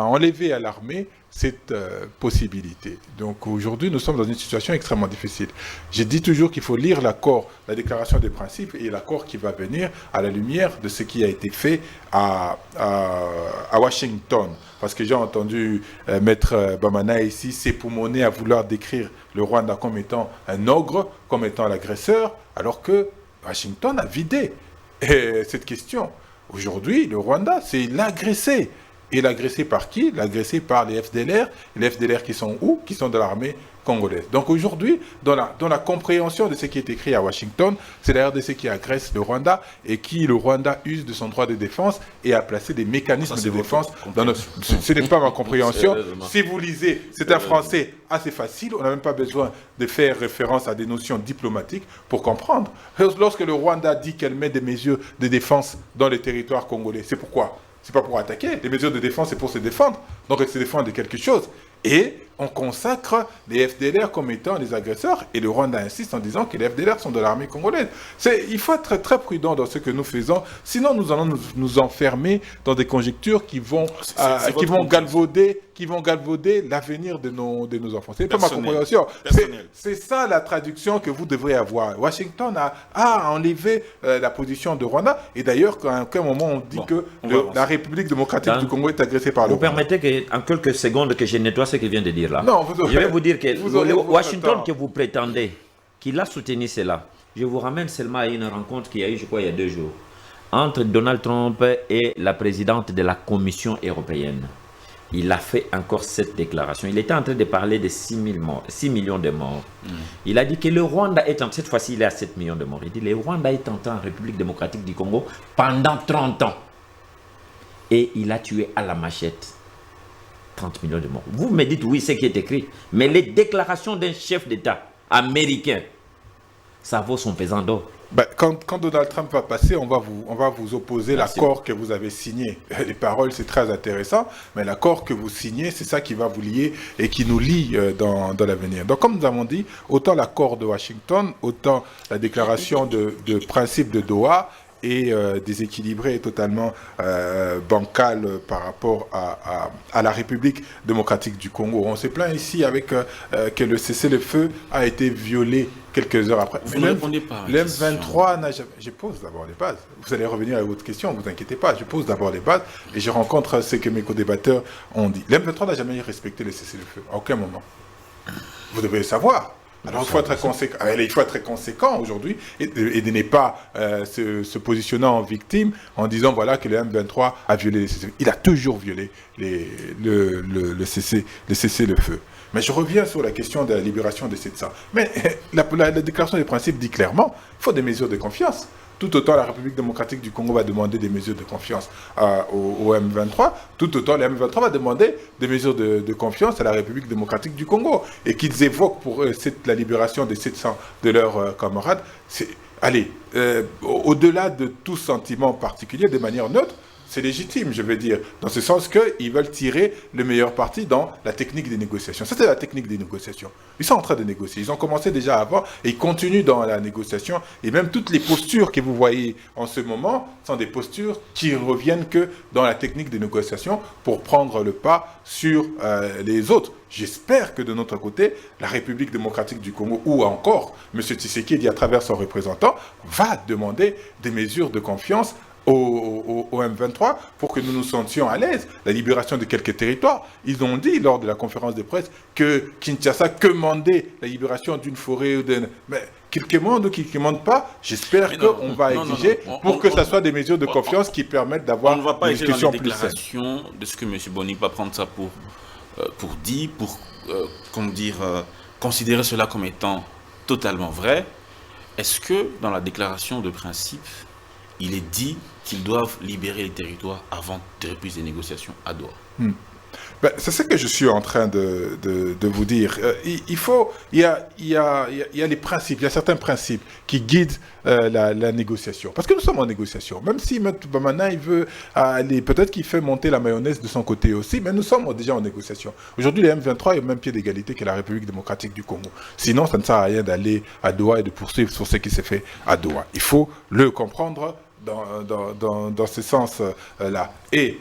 enlevé à l'armée cette possibilité. Donc aujourd'hui, nous sommes dans une situation extrêmement difficile. J'ai dit toujours qu'il faut lire l'accord, la déclaration des principes et l'accord qui va venir à la lumière de ce qui a été fait à Washington. Parce que j'ai entendu Maître Bamana ici s'époumoner à vouloir décrire le Rwanda comme étant un ogre, comme étant l'agresseur, alors que Washington a vidé cette question. Aujourd'hui, le Rwanda, c'est l'agressé. Et l'agressé par qui? L'agressé par les FDLR. Les FDLR qui sont où? Qui sont de l'armée congolaise. Donc aujourd'hui, dans la compréhension de ce qui est écrit à Washington, c'est la RDC qui agresse le Rwanda et qui, le Rwanda, use de son droit de défense et a placé des mécanismes de défense dans notre... Ce n'est pas ma compréhension. Si vous lisez, c'est un français assez facile. On n'a même pas besoin de faire référence à des notions diplomatiques pour comprendre. Lorsque le Rwanda dit qu'elle met des mesures de défense dans les territoires congolais, c'est pourquoi? C'est pas pour attaquer. Les mesures de défense, c'est pour se défendre. Donc, elle se défend de quelque chose. Et on consacre les FDLR comme étant les agresseurs. Et le Rwanda insiste en disant que les FDLR sont de l'armée congolaise. Il faut être très prudent dans ce que nous faisons. Sinon, nous allons nous enfermer dans des conjectures qui vont galvauder l'avenir de nos enfants. C'est pas ma compréhension. C'est ça la traduction que vous devrez avoir. Washington a enlevé la position de Rwanda. Et d'ailleurs, à aucun moment on dit que la République démocratique du Congo est agressée par le Rwanda. Vous permettez en quelques secondes que je nettoie ce qu'il vient de dire là. Non, je vais vous dire que le Washington que vous prétendez, qu'il a soutenu cela, je vous ramène seulement à une rencontre qu'il y a eu, je crois, il y a 2 jours, entre Donald Trump et la présidente de la Commission européenne. Il a fait encore cette déclaration. Il était en train de parler de 6 millions de morts. Il a dit que le Rwanda est cette fois-ci, il est à 7 millions de morts. Il dit que le Rwanda est entré en République démocratique du Congo pendant 30 ans. Et il a tué à la machette 30 millions de morts. Vous me dites oui, c'est ce qui est écrit. Mais les déclarations d'un chef d'État américain, ça vaut son pesant d'or. Quand Donald Trump va passer, on va vous opposer l'accord que vous avez signé. Les paroles, c'est très intéressant, mais l'accord que vous signez, c'est ça qui va vous lier et qui nous lie dans l'avenir. Donc, comme nous avons dit, autant l'accord de Washington, autant la déclaration de principe de Doha est déséquilibrée et totalement bancale par rapport à la République démocratique du Congo. On s'est plaint ici avec que le cessez-le-feu a été violé quelques heures après. Vous ne répondez pas. Le M23 n'a jamais... Je pose d'abord les bases. Vous allez revenir à votre question, ne vous inquiétez pas. Je pose d'abord les bases et je rencontre ce que mes co-débatteurs ont dit. Le M23 n'a jamais respecté le cessez-le-feu, à aucun moment. Vous devez le savoir. Alors il faut être conséquent aujourd'hui et de ne pas se positionner en victime en disant voilà que le M23 a violé les cessez-le-feu. Il a toujours violé le cessez-le-feu. Mais je reviens sur la question de la libération des 700. Mais la déclaration des principes dit clairement il faut des mesures de confiance. Tout autant la République démocratique du Congo va demander des mesures de confiance au M23, tout autant le M23 va demander des mesures de confiance à la République démocratique du Congo. Et qu'ils évoquent pour eux la libération des 700 de leurs camarades. Au-delà de tout sentiment particulier, de manière neutre, c'est légitime, je veux dire, dans ce sens qu'ils veulent tirer le meilleur parti dans la technique des négociations. Ça, c'est la technique des négociations. Ils sont en train de négocier. Ils ont commencé déjà avant et ils continuent dans la négociation. Et même toutes les postures que vous voyez en ce moment sont des postures qui reviennent que dans la technique des négociations pour prendre le pas sur les autres. J'espère que de notre côté, la République démocratique du Congo, ou encore M. Tshisekedi à travers son représentant, va demander des mesures de confiance au M23 pour que nous nous sentions à l'aise. La libération de quelques territoires. Ils ont dit lors de la conférence de presse que Kinshasa commandait la libération d'une forêt ou d'un... Mais Qu'il commande ou qu'il ne commande pas, j'espère qu'on va exiger pour que ce soit des mesures de confiance qui permettent d'avoir une discussion plus saine. On ne va pas essayer dans les déclarations de ce que M. Boni va prendre ça pour dire, considérer cela comme étant totalement vrai. Est-ce que dans la déclaration de principe, il est dit qu'ils doivent libérer les territoires avant de reprise des négociations à Doha? Ben, c'est ce que je suis en train de vous dire. Il y a les principes, il y a certains principes qui guident la négociation. Parce que nous sommes en négociation. Même si M. Bamana, il veut aller, peut-être qu'il fait monter la mayonnaise de son côté aussi, mais nous sommes déjà en négociation. Aujourd'hui, les M23 est au même pied d'égalité que la République démocratique du Congo. Sinon, ça ne sert à rien d'aller à Doha et de poursuivre sur ce qui s'est fait à Doha. Il faut le comprendre dans ce sens-là. Mais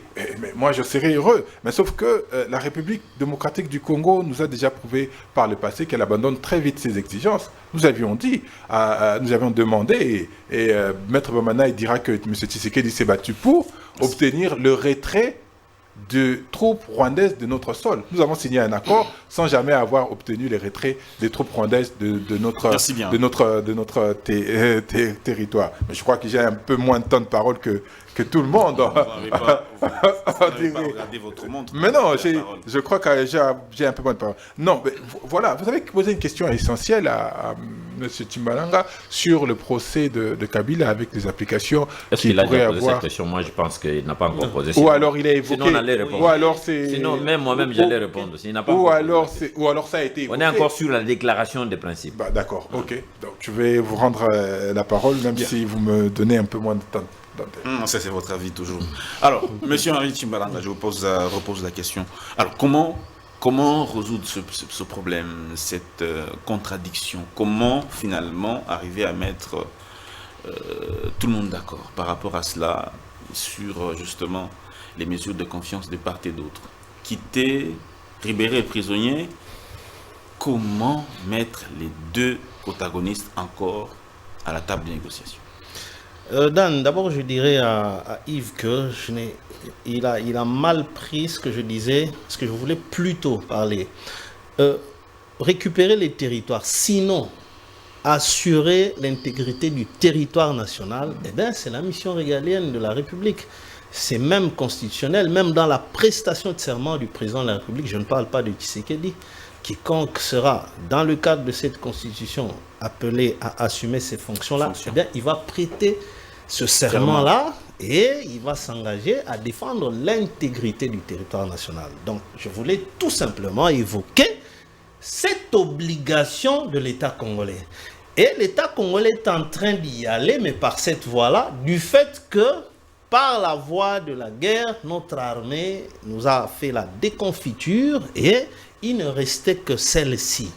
moi, je serais heureux. Mais sauf que la République démocratique du Congo nous a déjà prouvé par le passé qu'elle abandonne très vite ses exigences. Nous avions dit, nous avions demandé, et Maître Bamana il dira que M. Tshisekedi s'est battu pour obtenir le retrait de troupes rwandaises de notre sol. Nous avons signé un accord sans jamais avoir obtenu les retraits des troupes rwandaises de notre territoire. Mais je crois que j'ai un peu moins de temps de parole que tout le monde. Vous n'avez pas regardé votre montre. Mais non, je crois que j'ai un peu moins de parole. Non, mais voilà, vous avez posé une question essentielle à M. Timbalanga sur le procès de Kabila avec les applications qu'il pourrait avoir. Est-ce qu'il a posé cette question? Moi, je pense qu'il n'a pas encore posé. Ou alors il a évoqué. Sinon, on allait répondre. Ou alors c'est. Sinon, même moi-même, j'allais répondre. Ou alors ça a été évoqué. On est encore sur la déclaration des principes. Bah, d'accord, ok. Donc, je vais vous rendre la parole, même si vous me donnez un peu moins de temps. Ça, c'est votre avis toujours. Alors, Monsieur Henri Timbalanga, je vous repose la question. Alors, comment résoudre ce problème, cette contradiction? Comment finalement arriver à mettre tout le monde d'accord par rapport à cela, sur justement les mesures de confiance de part et d'autre? Quitter, libérer les prisonniers, comment mettre les deux protagonistes encore à la table de négociation? Dan, d'abord je dirais à Yves que il a mal pris ce que je disais, ce que je voulais plutôt parler. Récupérer les territoires, sinon assurer l'intégrité du territoire national, eh bien c'est la mission régalienne de la République. C'est même constitutionnel, même dans la prestation de serment du président de la République, je ne parle pas de Tshisekedi, quiconque sera, dans le cadre de cette constitution, appelé à assumer ces fonctions-là, eh bien, il va prêter ce serment-là et il va s'engager à défendre l'intégrité du territoire national. Donc, je voulais tout simplement évoquer cette obligation de l'État congolais. Et l'État congolais est en train d'y aller, mais par cette voie-là, du fait que, par la voie de la guerre, notre armée nous a fait la déconfiture et il ne restait que celle-ci.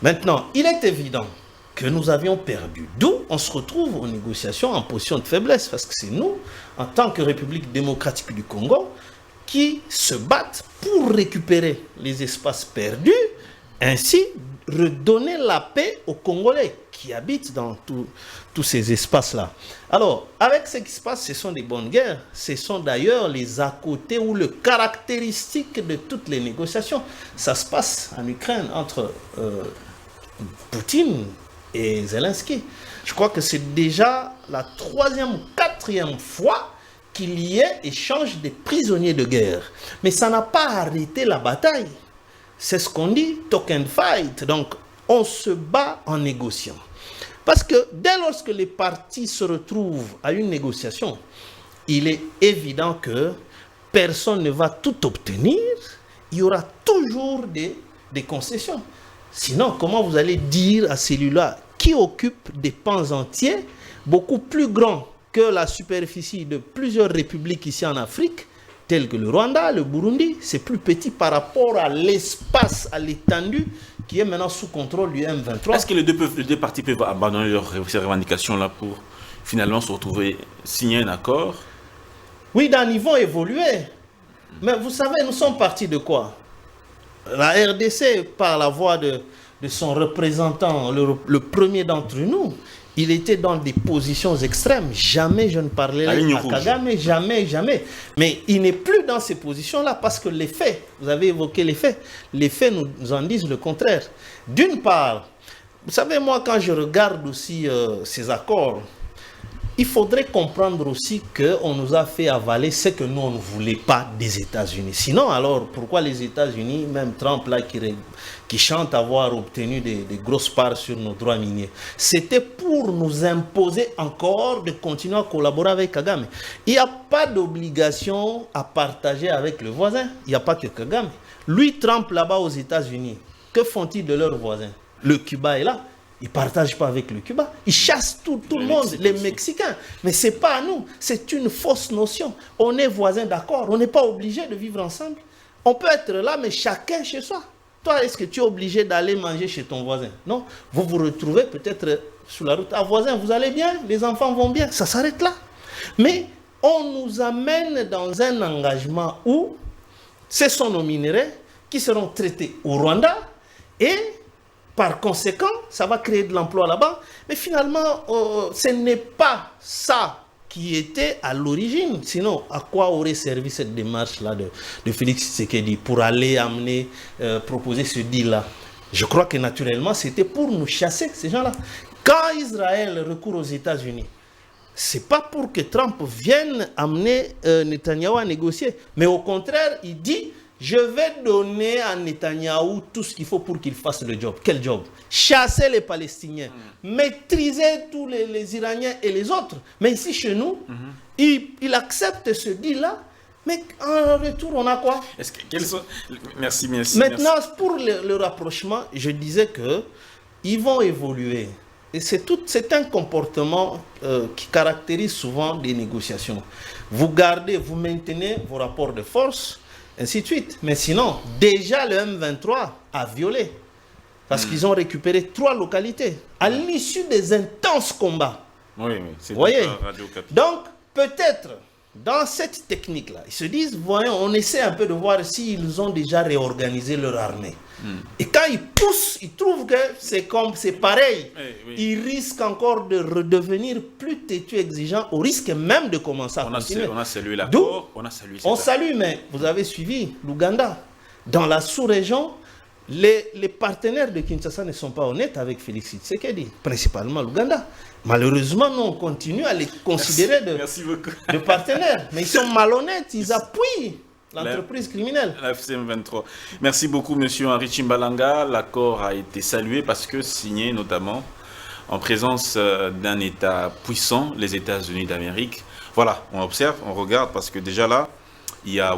Maintenant, il est évident que nous avions perdu. D'où on se retrouve aux négociations en position de faiblesse, parce que c'est nous, en tant que République démocratique du Congo, qui se battent pour récupérer les espaces perdus, ainsi redonner la paix aux Congolais qui habitent dans tous ces espaces-là. Alors, avec ce qui se passe, ce sont des bonnes guerres. Ce sont d'ailleurs les à côté ou le caractéristique de toutes les négociations. Ça se passe en Ukraine entre Poutine et Zelensky. Je crois que c'est déjà la 3e ou 4e fois qu'il y ait échange des prisonniers de guerre. Mais ça n'a pas arrêté la bataille. C'est ce qu'on dit, token fight. Donc, on se bat en négociant. Parce que dès lors que les parties se retrouvent à une négociation, il est évident que personne ne va tout obtenir. Il y aura toujours des concessions. Sinon, comment vous allez dire à celui-là qui occupe des pans entiers, beaucoup plus grands que la superficie de plusieurs républiques ici en Afrique, telles que le Rwanda, le Burundi, c'est plus petit par rapport à l'espace, à l'étendue qui est maintenant sous contrôle du M23. Est-ce que les deux parties peuvent abandonner ces revendications-là pour finalement se retrouver, signer un accord? Oui, d'un niveau évolué. Mais vous savez, nous sommes partis de quoi? La RDC, par la voix de son représentant, le premier d'entre nous, il était dans des positions extrêmes. Jamais je ne parlais à Kagame, jamais. Mais il n'est plus dans ces positions-là parce que les faits, vous avez évoqué les faits nous en disent le contraire. D'une part, Vous savez, moi, quand je regarde aussi ces accords, il faudrait comprendre aussi qu'on nous a fait avaler ce que nous, on ne voulait pas des États-Unis. Sinon, alors, pourquoi les États-Unis, même Trump, là, qui chante avoir obtenu des grosses parts sur nos droits miniers, c'était pour nous imposer encore de continuer à collaborer avec Kagame. Il n'y a pas d'obligation à partager avec le voisin. Il n'y a pas que Kagame. Lui, Trump, là-bas aux États-Unis, que font-ils de leurs voisins? Le Cuba est là. Ils ne partagent pas avec le Cuba. Ils chassent tout le monde, les Mexicains. Mais ce n'est pas à nous. C'est une fausse notion. On est voisins, d'accord. On n'est pas obligé de vivre ensemble. On peut être là, mais chacun chez soi. Toi, est-ce que tu es obligé d'aller manger chez ton voisin? Non. Vous vous retrouvez peut-être sur la route. Ah, voisin, vous allez bien? Les enfants vont bien? Ça s'arrête là. Mais on nous amène dans un engagement où ce sont nos minerais qui seront traités au Rwanda et par conséquent, ça va créer de l'emploi là-bas. Mais finalement, ce n'est pas ça qui était à l'origine. Sinon, à quoi aurait servi cette démarche-là de Félix Tshisekedi pour aller amener, proposer ce deal-là? Je crois que naturellement, c'était pour nous chasser, ces gens-là. Quand Israël recourt aux États-Unis, ce n'est pas pour que Trump vienne amener Netanyahou à négocier. Mais au contraire, il dit... Je vais donner à Netanyahou tout ce qu'il faut pour qu'il fasse le job. Quel job? Chasser les Palestiniens, maîtriser tous les Iraniens et les autres. Mais ici, chez nous, il accepte ce deal-là. Mais en retour, on a quoi? Merci. Maintenant, pour le rapprochement, je disais qu'ils vont évoluer. Et c'est un comportement qui caractérise souvent des négociations. Vous gardez, vous maintenez vos rapports de force, ainsi de suite. Mais sinon, déjà le M23 a violé. Parce qu'ils ont récupéré 3 localités à l'issue des intenses combats. Oui, c'est vous voyez? Donc, peut-être, dans cette technique-là, ils se disent, voyons, on essaie un peu de voir s'ils ont déjà réorganisé leur armée. Et quand ils poussent, ils trouvent que c'est pareil. Ils risquent encore de redevenir plus têtus, exigeants, au risque même de commencer à continuer. On a salué l'accord, on salue, mais vous avez suivi l'Ouganda. Dans la sous-région, les partenaires de Kinshasa ne sont pas honnêtes avec Félix Tshisekedi, principalement l'Ouganda. Malheureusement, nous, on continue à les considérer de partenaires. Mais ils sont malhonnêtes, ils appuient l'entreprise criminelle. La FCM 23. Merci beaucoup, monsieur Henri Chimbalanga. L'accord a été salué parce que signé notamment en présence d'un État puissant, les États-Unis d'Amérique. Voilà, on observe, on regarde parce que déjà là,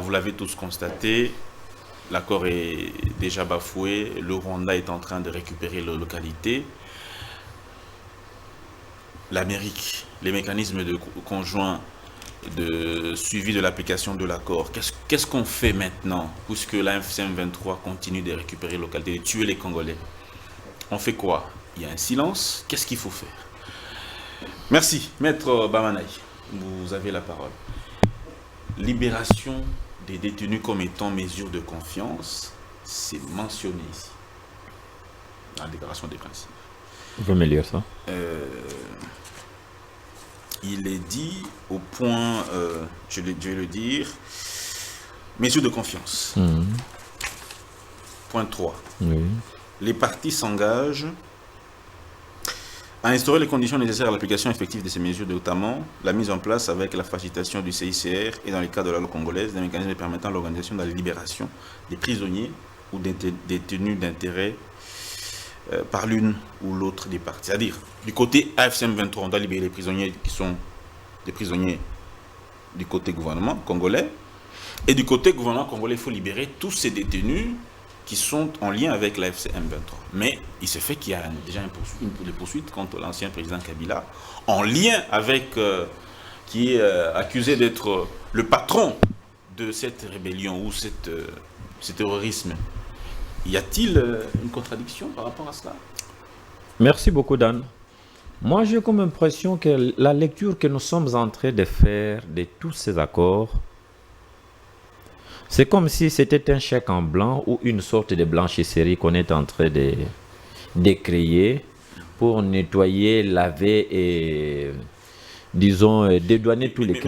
vous l'avez tous constaté, l'accord est déjà bafoué, le Rwanda est en train de récupérer les localités. L'Amérique, les mécanismes conjoints de suivi de l'application de l'accord. Qu'est-ce qu'on fait maintenant, puisque la FCM 23 continue de récupérer les localités, de tuer les Congolais? On fait quoi? Il y a un silence. Qu'est-ce qu'il faut faire? Merci. Maître Bamanaï, vous avez la parole. Libération des détenus comme étant mesure de confiance, c'est mentionné ici, dans la déclaration des principes. Vous pouvez me lire ça? Il est dit au point, je vais le dire, mesure de confiance. Point 3. Oui. Les parties s'engagent à instaurer les conditions nécessaires à l'application effective de ces mesures, notamment la mise en place avec la facilitation du CICR et dans les cas de la loi congolaise, des mécanismes permettant l'organisation de la libération des prisonniers ou des détenus d'intérêt par l'une ou l'autre des parties. C'est-à-dire, du côté AFCM 23, on doit libérer les prisonniers qui sont des prisonniers du côté gouvernement congolais. Et du côté gouvernement congolais, il faut libérer tous ces détenus qui sont en lien avec la FCM 23. Mais il se fait qu'il y a déjà des poursuites contre l'ancien président Kabila, en lien avec, qui est accusé d'être le patron de cette rébellion ou ce terrorisme. Y a-t-il une contradiction par rapport à cela? Merci beaucoup, Dan. Moi, j'ai comme impression que la lecture que nous sommes en train de faire de tous ces accords, c'est comme si c'était un chèque en blanc ou une sorte de blanchisserie qu'on est en train de créer pour nettoyer, laver et, disons, dédouaner tous les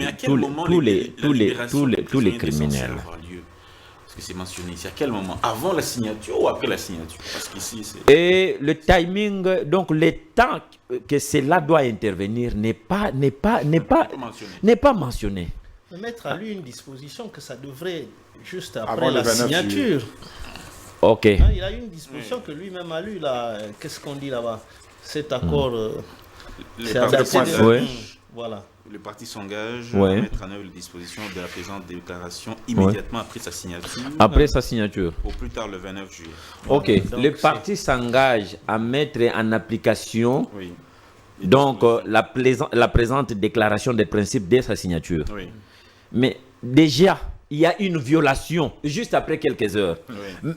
criminels. Est-ce que c'est mentionné ici? À quel moment? Avant la signature ou après la signature? Parce qu'ici, c'est... Et le timing, donc le temps que cela doit intervenir n'est pas mentionné. Mettre à lui une disposition que ça devrait juste Avant après le la 29 signature. Ok. Hein, il a une disposition que lui-même a lu là. Qu'est-ce qu'on dit là-bas? Cet accord. Les c'est partis adapté s'engagent- des- Ouais. Voilà. Le parti s'engage Ouais. à mettre en œuvre les dispositions de la présente déclaration immédiatement après sa signature, Après sa signature. au plus tard le 29 juillet. Ok. Donc, Le parti s'engage à mettre en application Oui. donc la présente déclaration des principes dès sa signature. Oui. Mais déjà, il y a une violation juste après quelques heures. Oui.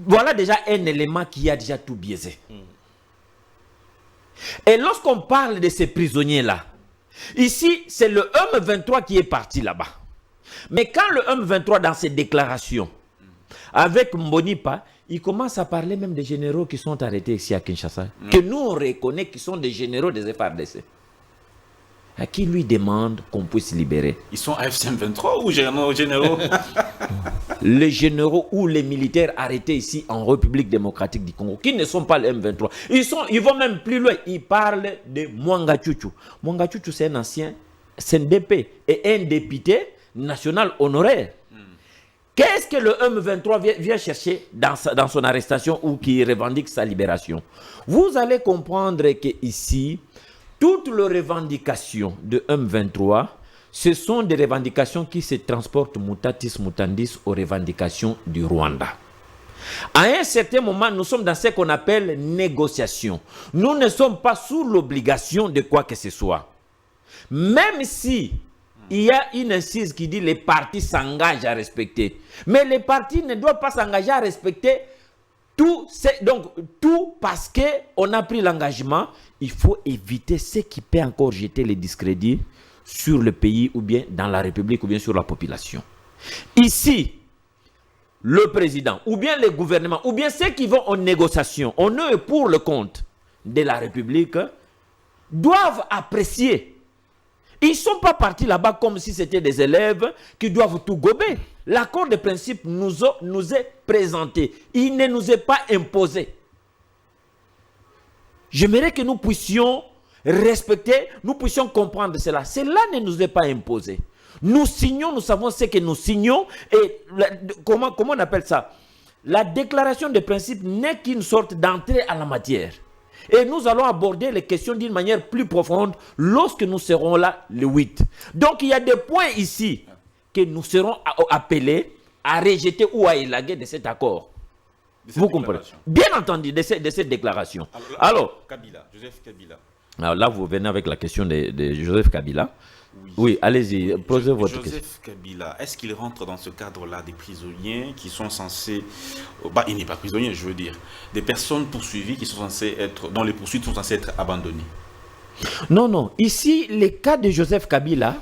Voilà déjà un élément qui a déjà tout biaisé. Et lorsqu'on parle de ces prisonniers-là, ici, c'est le M23 qui est parti là-bas. Mais quand le M23, dans ses déclarations, avec Mbonipa, il commence à parler même des généraux qui sont arrêtés ici à Kinshasa, que nous, on reconnaît qui sont des généraux des FARDC, à qui lui demande qu'on puisse libérer. Ils sont AFCM 23 ou généraux? Les généraux ou les militaires arrêtés ici en République démocratique du Congo, qui ne sont pas les M23. Ils vont même plus loin. Ils parlent de Mwanga Chuchu. Mwanga Chuchu, c'est un ancien CNDP et un député national honoraire. Qu'est-ce que le M23 vient chercher dans son arrestation ou qui revendique sa libération? Vous allez comprendre qu'ici, toutes les revendications de M23, ce sont des revendications qui se transportent mutatis mutandis aux revendications du Rwanda. À un certain moment, nous sommes dans ce qu'on appelle négociation. Nous ne sommes pas sous l'obligation de quoi que ce soit. Même si il y a une incise qui dit les partis s'engagent à respecter. Mais les partis ne doivent pas s'engager à respecter tout parce qu'on a pris l'engagement. Il faut éviter ce qui peut encore jeter les discrédits sur le pays ou bien dans la République ou bien sur la population. Ici, le président ou bien les gouvernements ou bien ceux qui vont en négociation, on est pour le compte de la République, doivent apprécier. Ils ne sont pas partis là-bas comme si c'était des élèves qui doivent tout gober. L'accord de principe nous est présenté. Il ne nous est pas imposé. J'aimerais que nous puissions respecter, nous puissions comprendre cela. Cela ne nous est pas imposé. Nous signons, nous savons ce que nous signons. Et comment on appelle ça? La déclaration de principe n'est qu'une sorte d'entrée à la matière. Et nous allons aborder les questions d'une manière plus profonde lorsque nous serons là le 8. Donc il y a des points ici que nous serons appelés à rejeter ou à élaguer de cet accord. Vous comprenez? Bien entendu, de cette déclaration. Alors, Kabila, Joseph Kabila. Alors là, vous venez avec la question de Joseph Kabila. Oui, allez-y, posez votre question. Joseph Kabila, est-ce qu'il rentre dans ce cadre-là des prisonniers qui sont censés... il n'est pas prisonnier, je veux dire. Des personnes poursuivies qui sont censées être... dont les poursuites sont censées être abandonnées. Non. Ici, le cas de Joseph Kabila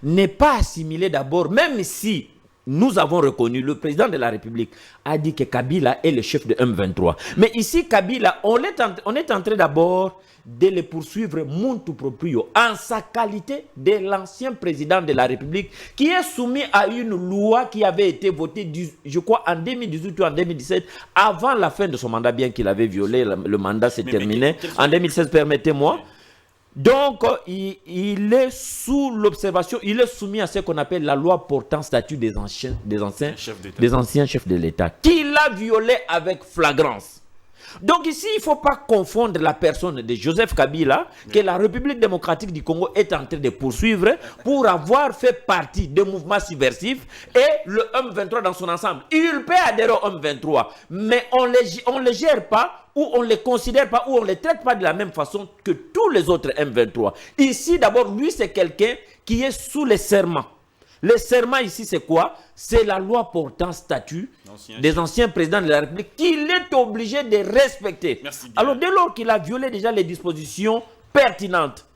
n'est pas assimilé d'abord, même si nous avons reconnu, le président de la République a dit que Kabila est le chef de M23. Mais ici, Kabila, on est en train d'abord de le poursuivre montu proprio en sa qualité de l'ancien président de la République qui est soumis à une loi qui avait été votée, je crois, en 2018 ou en 2017, avant la fin de son mandat, bien qu'il avait violé, le mandat s'est terminé. En 2016, permettez-moi. Donc, il est sous l'observation, il est soumis à ce qu'on appelle la loi portant statut des anciens chefs de l'État, qu'il a violé avec flagrance. Donc ici, il ne faut pas confondre la personne de Joseph Kabila, que la République démocratique du Congo est en train de poursuivre pour avoir fait partie de mouvements subversifs, et le M23 dans son ensemble. Il peut adhérer au M23, mais on ne les gère pas, ou on ne les considère pas, ou on ne les traite pas de la même façon que tous les autres M23. Ici, d'abord, lui, c'est quelqu'un qui est sous les serments. Le serment ici, c'est quoi? C'est la loi portant statut des anciens présidents de la République qu'il est obligé de respecter. Alors, dès lors qu'il a violé déjà les dispositions pertinentes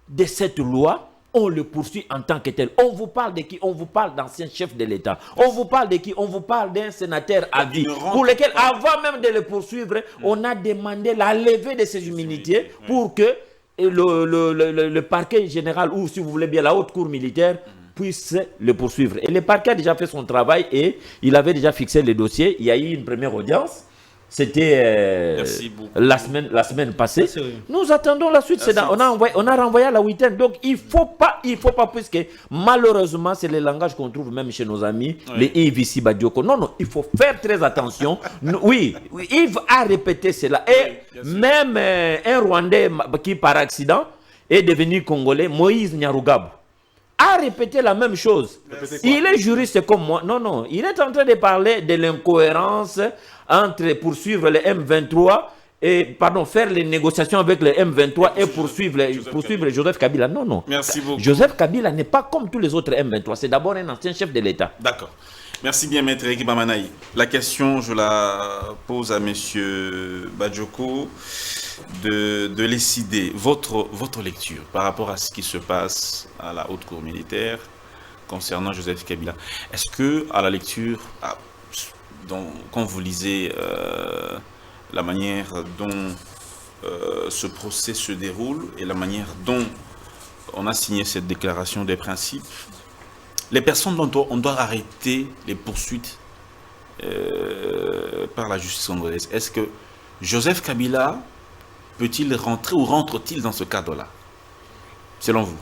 de cette loi, on le poursuit en tant que tel. On vous parle de qui? On vous parle d'anciens chefs de l'État. On vous parle de qui? On vous parle d'un sénateur à vie, pour lequel, avant même de le poursuivre, on a demandé la levée de ses immunités pour que le parquet général, ou si vous voulez bien la haute cour militaire, puisse le poursuivre. Et le parquet a déjà fait son travail et il avait déjà fixé le dossier. Il y a eu une première audience. C'était la semaine passée. Merci. Nous attendons la suite. On a renvoyé à la week-end. Donc il faut pas, puisque malheureusement, c'est le langage qu'on trouve même chez nos amis, les Yves ici, Badioko. Non, il faut faire très attention. Oui, Yves a répété cela. Et même un Rwandais qui, par accident, est devenu Congolais, Moïse Nyarugabo, a répété la même chose. Il est juriste comme moi. Non, il est en train de parler de l'incohérence entre poursuivre le M23 et, faire les négociations avec le M23 et poursuivre Joseph Kabila. Non. Merci beaucoup. Joseph Kabila n'est pas comme tous les autres M23. C'est d'abord un ancien chef de l'État. D'accord. Merci bien, Maître Eric Bamanaï. La question, je la pose à M. Badioko de décider votre lecture par rapport à ce qui se passe à la Haute Cour militaire concernant Joseph Kabila. Est-ce que, à la lecture, quand vous lisez la manière dont ce procès se déroule et la manière dont on a signé cette déclaration des principes, les personnes dont on doit arrêter les poursuites par la justice congolaise, est-ce que Joseph Kabila peut-il rentrer ou rentre-t-il dans ce cadre-là, selon vous?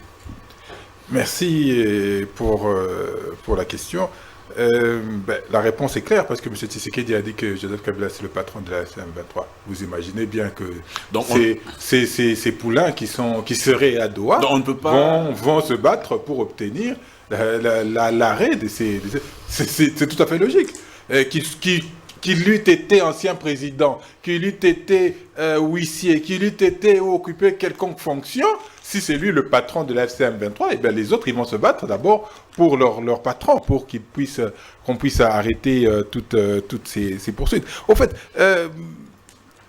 Merci pour la question. La réponse est claire parce que M. Tshisekedi a dit que Joseph Kabila c'est le patron de la SM23. Vous imaginez bien que ces poulains qui seraient à Doha vont se battre pour obtenir l'arrêt de ces... C'est tout à fait logique. Qu'il eût été ancien président, qu'il eût été huissier, qu'il eût été occupé quelconque fonction, si c'est lui le patron de la FCM23, et bien les autres ils vont se battre d'abord pour leur patron, pour qu'on puisse arrêter toutes ces poursuites. Au fait,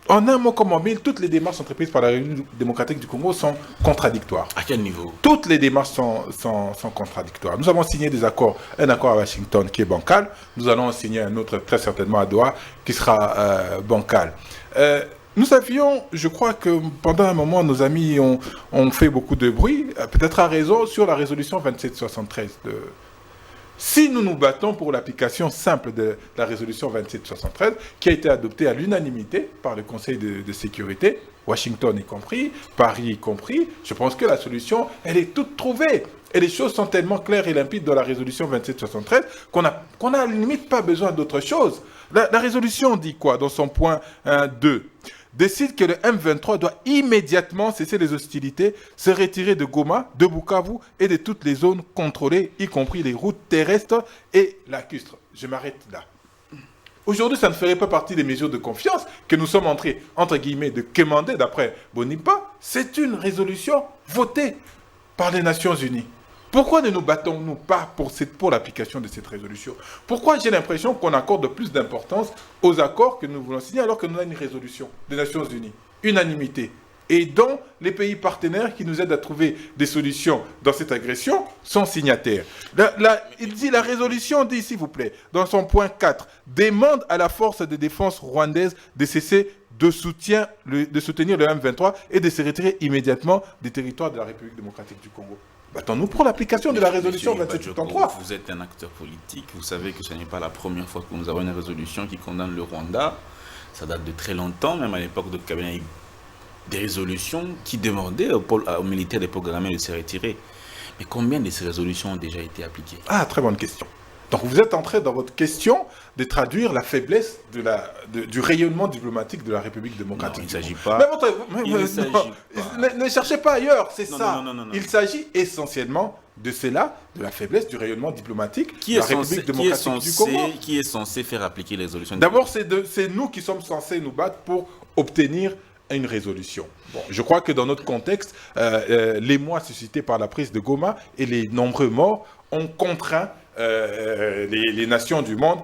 en un mot comme en mille, toutes les démarches entreprises par la République démocratique du Congo sont contradictoires. À quel niveau? Toutes les démarches sont contradictoires. Nous avons signé un accord à Washington qui est bancal. Nous allons en signer un autre très certainement à Doha qui sera bancal. Nous savions, je crois que pendant un moment, nos amis ont fait beaucoup de bruit, peut-être à raison, sur la résolution 2773 Si nous nous battons pour l'application simple de la résolution 2773, qui a été adoptée à l'unanimité par le Conseil de sécurité, Washington y compris, Paris y compris, je pense que la solution, elle est toute trouvée. Et les choses sont tellement claires et limpides dans la résolution 2773 qu'on a à la limite pas besoin d'autre chose. La résolution dit quoi dans son point 2 ? Décide que le M23 doit immédiatement cesser les hostilités, se retirer de Goma, de Bukavu et de toutes les zones contrôlées, y compris les routes terrestres et lacustres. Je m'arrête là. Aujourd'hui, ça ne ferait pas partie des mesures de confiance que nous sommes entrés, entre guillemets, de commander d'après Bonipa. C'est une résolution votée par les Nations Unies. Pourquoi ne nous battons-nous pas pour l'application de cette résolution? Pourquoi j'ai l'impression qu'on accorde plus d'importance aux accords que nous voulons signer alors que nous avons une résolution des Nations Unies, unanimité, et dont les pays partenaires qui nous aident à trouver des solutions dans cette agression sont signataires. La résolution dit, s'il vous plaît, dans son point 4, demande à la force de défense rwandaise de cesser de soutenir le M23 et de se retirer immédiatement des territoires de la République démocratique du Congo. Battons-nous pour l'application de la résolution 2773. Vous êtes un acteur politique, vous savez que ce n'est pas la première fois que nous avons une résolution qui condamne le Rwanda. Ça date de très longtemps, même à l'époque de Kabila, il y a eu des résolutions qui demandaient aux militaires déprogrammés de se retirer. Mais combien de ces résolutions ont déjà été appliquées? Ah, très bonne question. Donc vous êtes en train, dans votre question, de traduire la faiblesse du rayonnement diplomatique de la République démocratique. Non, il ne s'agit pas. Ne cherchez pas ailleurs, c'est ça. Non. Il s'agit essentiellement de cela, de la faiblesse du rayonnement diplomatique de la République démocratique du Congo. Qui est censé faire appliquer les résolutions? D'abord, c'est nous qui sommes censés nous battre pour obtenir une résolution. Bon, je crois que dans notre contexte, l'émoi suscité par la prise de Goma et les nombreux morts ont contraint les nations du monde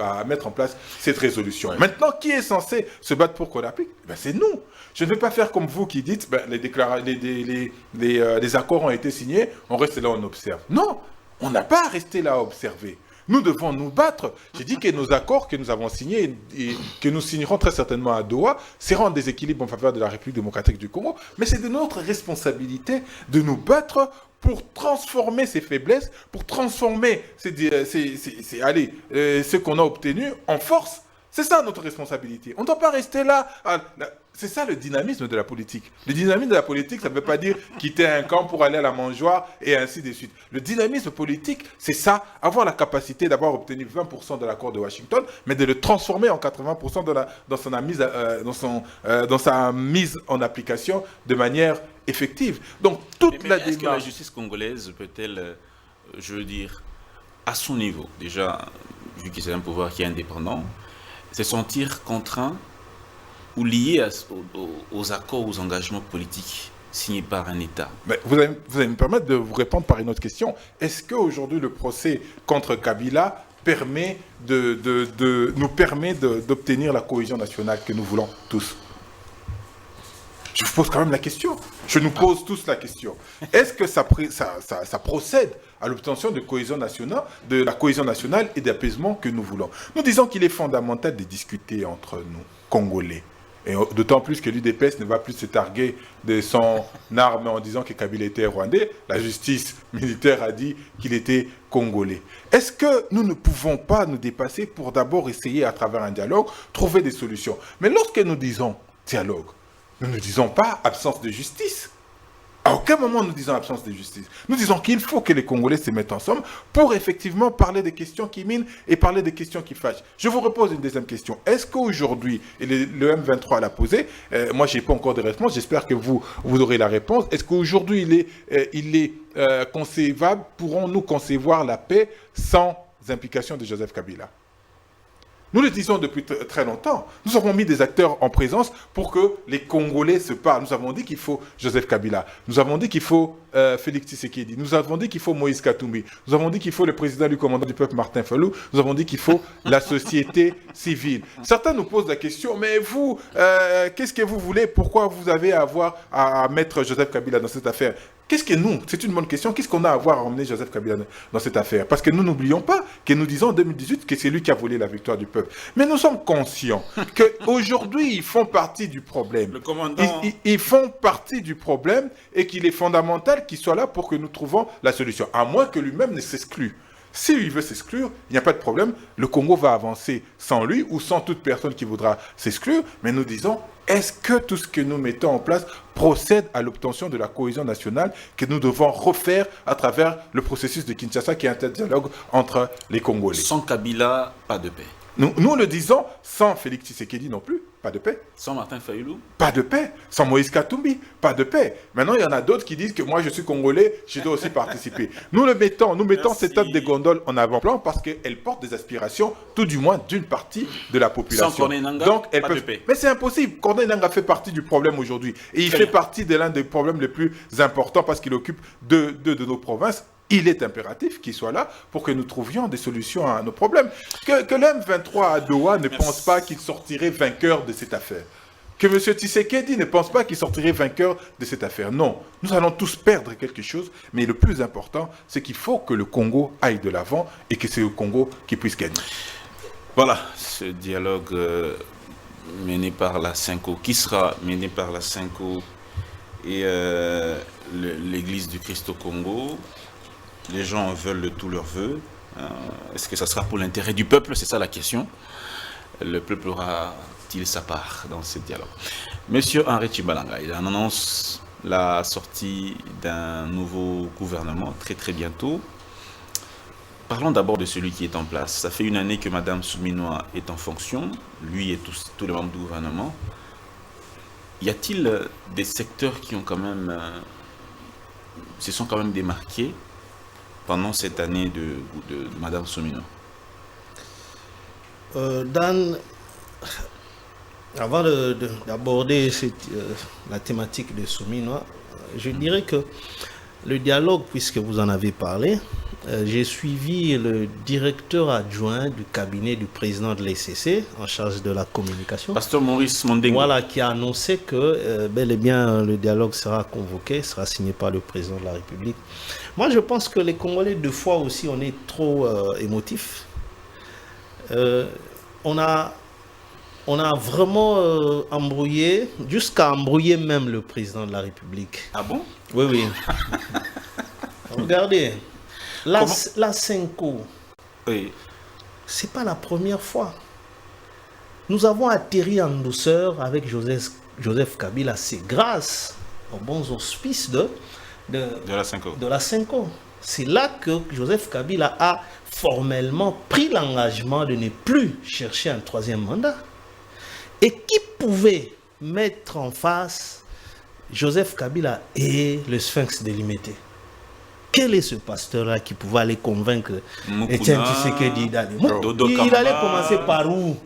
à mettre en place cette résolution. Ouais. Maintenant, qui est censé se battre pour qu'on l'applique? C'est nous. Je ne vais pas faire comme vous qui dites les accords ont été signés, on reste là, on observe. Non, on n'a pas à rester là à observer. Nous devons nous battre. J'ai dit que nos accords que nous avons signés et que nous signerons très certainement à Doha seront en déséquilibre en faveur de la République démocratique du Congo. Mais c'est de notre responsabilité de nous battre pour transformer ces faiblesses, pour transformer ce qu'on a obtenu en force. C'est ça notre responsabilité. On ne doit pas rester là. C'est ça le dynamisme de la politique. Le dynamisme de la politique, ça ne veut pas dire quitter un camp pour aller à la mangeoire et ainsi de suite. Le dynamisme politique, c'est ça, avoir la capacité d'avoir obtenu 20% de l'accord de Washington, mais de le transformer en 80% dans sa mise en application de manière effective. Donc toute la démarche... Est-ce que la démarche... justice congolaise peut-elle, je veux dire, à son niveau, déjà, vu que c'est un pouvoir qui est indépendant, se sentir contraint ou lié aux accords, aux engagements politiques signés par un État? Mais vous allez me permettre de vous répondre par une autre question. Est-ce qu'aujourd'hui le procès contre Kabila nous permet d'obtenir la cohésion nationale que nous voulons tous? Je vous pose quand même la question. Je nous pose tous la question. Est-ce que ça procède à l'obtention de la cohésion nationale et d'apaisement que nous voulons? Nous disons qu'il est fondamental de discuter entre nous, Congolais. Et d'autant plus que l'UDPS ne va plus se targuer de son arme en disant que Kabila était rwandais. La justice militaire a dit qu'il était congolais. Est-ce que nous ne pouvons pas nous dépasser pour d'abord essayer, à travers un dialogue, trouver des solutions? Mais lorsque nous disons dialogue, nous ne disons pas absence de justice. À aucun moment nous disons absence de justice. Nous disons qu'il faut que les Congolais se mettent ensemble pour effectivement parler des questions qui minent et parler des questions qui fâchent. Je vous repose une deuxième question. Est-ce qu'aujourd'hui, et le M23 l'a posé, moi je n'ai pas encore de réponse, j'espère que vous aurez la réponse. Est-ce qu'aujourd'hui il est concevable, pourrons-nous concevoir la paix sans implication de Joseph Kabila? Nous le disons depuis très longtemps. Nous avons mis des acteurs en présence pour que les Congolais se parlent. Nous avons dit qu'il faut Joseph Kabila. Nous avons dit qu'il faut Félix Tshisekedi. Nous avons dit qu'il faut Moïse Katumbi. Nous avons dit qu'il faut le président du commandant du peuple Martin Fayulu. Nous avons dit qu'il faut la société civile. Certains nous posent la question, mais vous, qu'est-ce que vous voulez? Pourquoi vous avez à mettre Joseph Kabila dans cette affaire? Qu'est-ce que nous, c'est une bonne question, qu'est-ce qu'on a à voir à emmener Joseph Kabila dans cette affaire? Parce que nous n'oublions pas que nous disons en 2018 que c'est lui qui a volé la victoire du peuple. Mais nous sommes conscients qu'aujourd'hui, ils font partie du problème. Le commandant... Ils font partie du problème et qu'il est fondamental qu'ils soient là pour que nous trouvions la solution. À moins que lui-même ne s'exclue. S'il veut s'exclure, il n'y a pas de problème. Le Congo va avancer sans lui ou sans toute personne qui voudra s'exclure. Mais nous disons, est-ce que tout ce que nous mettons en place procède à l'obtention de la cohésion nationale que nous devons refaire à travers le processus de Kinshasa qui est un dialogue entre les Congolais? Sans Kabila, pas de paix. Nous le disons, sans Félix Tshisekedi non plus, pas de paix. Sans Martin Fayulu, pas de paix. Sans Moïse Katumbi, pas de paix. Maintenant, il y en a d'autres qui disent que moi, je suis Congolais, je dois aussi participer. Nous mettons cette table de gondole en avant-plan parce qu'elle porte des aspirations, tout du moins d'une partie de la population. Sans Corneille Nangaa, donc, pas de paix. Mais c'est impossible. Corneille Nangaa fait partie du problème aujourd'hui. Et il fait partie de l'un des problèmes les plus importants parce qu'il occupe deux de nos provinces. Il est impératif qu'il soit là pour que nous trouvions des solutions à nos problèmes. Que le M23 à Doha ne pense pas qu'il sortirait vainqueur de cette affaire. Que M. Tshisekedi ne pense pas qu'il sortirait vainqueur de cette affaire. Non, nous allons tous perdre quelque chose, mais le plus important, c'est qu'il faut que le Congo aille de l'avant et que c'est le Congo qui puisse gagner. Voilà, ce dialogue mené par la Cinco, qui sera mené par la Cinco et l'Église du Christ au Congo. Les gens veulent tous leurs vœux. Est-ce que ça sera pour l'intérêt du peuple? C'est ça la question. Le peuple aura-t-il sa part dans ce dialogue? Monsieur Henri Chibalanga, il annonce la sortie d'un nouveau gouvernement très très bientôt. Parlons d'abord de celui qui est en place. Ça fait une année que Mme Souminoa est en fonction, lui et tous les membres du gouvernement. Y a-t-il des secteurs qui ont quand même, se sont quand même démarqués pendant cette année de Mme Souminoa? Dan, avant d'aborder la thématique de Souminoa, je dirais que le dialogue, puisque vous en avez parlé, j'ai suivi le directeur adjoint du cabinet du président de l'ECC en charge de la communication. Pasteur Maurice Mondengo. Voilà, qui a annoncé que bel et bien le dialogue sera convoqué, sera signé par le président de la République. Moi, je pense que les Congolais, deux fois aussi, on est trop émotifs. On a vraiment embrouillé, jusqu'à embrouiller même le président de la République. Ah bon? Oui, oui. Regardez, la Senko, oui. C'est pas la première fois. Nous avons atterri en douceur avec Joseph Kabila. C'est grâce aux bons auspices de la Senko. C'est là que Joseph Kabila a formellement pris l'engagement de ne plus chercher un troisième mandat. Et qui pouvait mettre en face Joseph Kabila et le Sphinx délimité? Quel est ce pasteur-là qui pouvait aller convaincre Etienne Tshisekedi d'aller? Il allait commencer par où?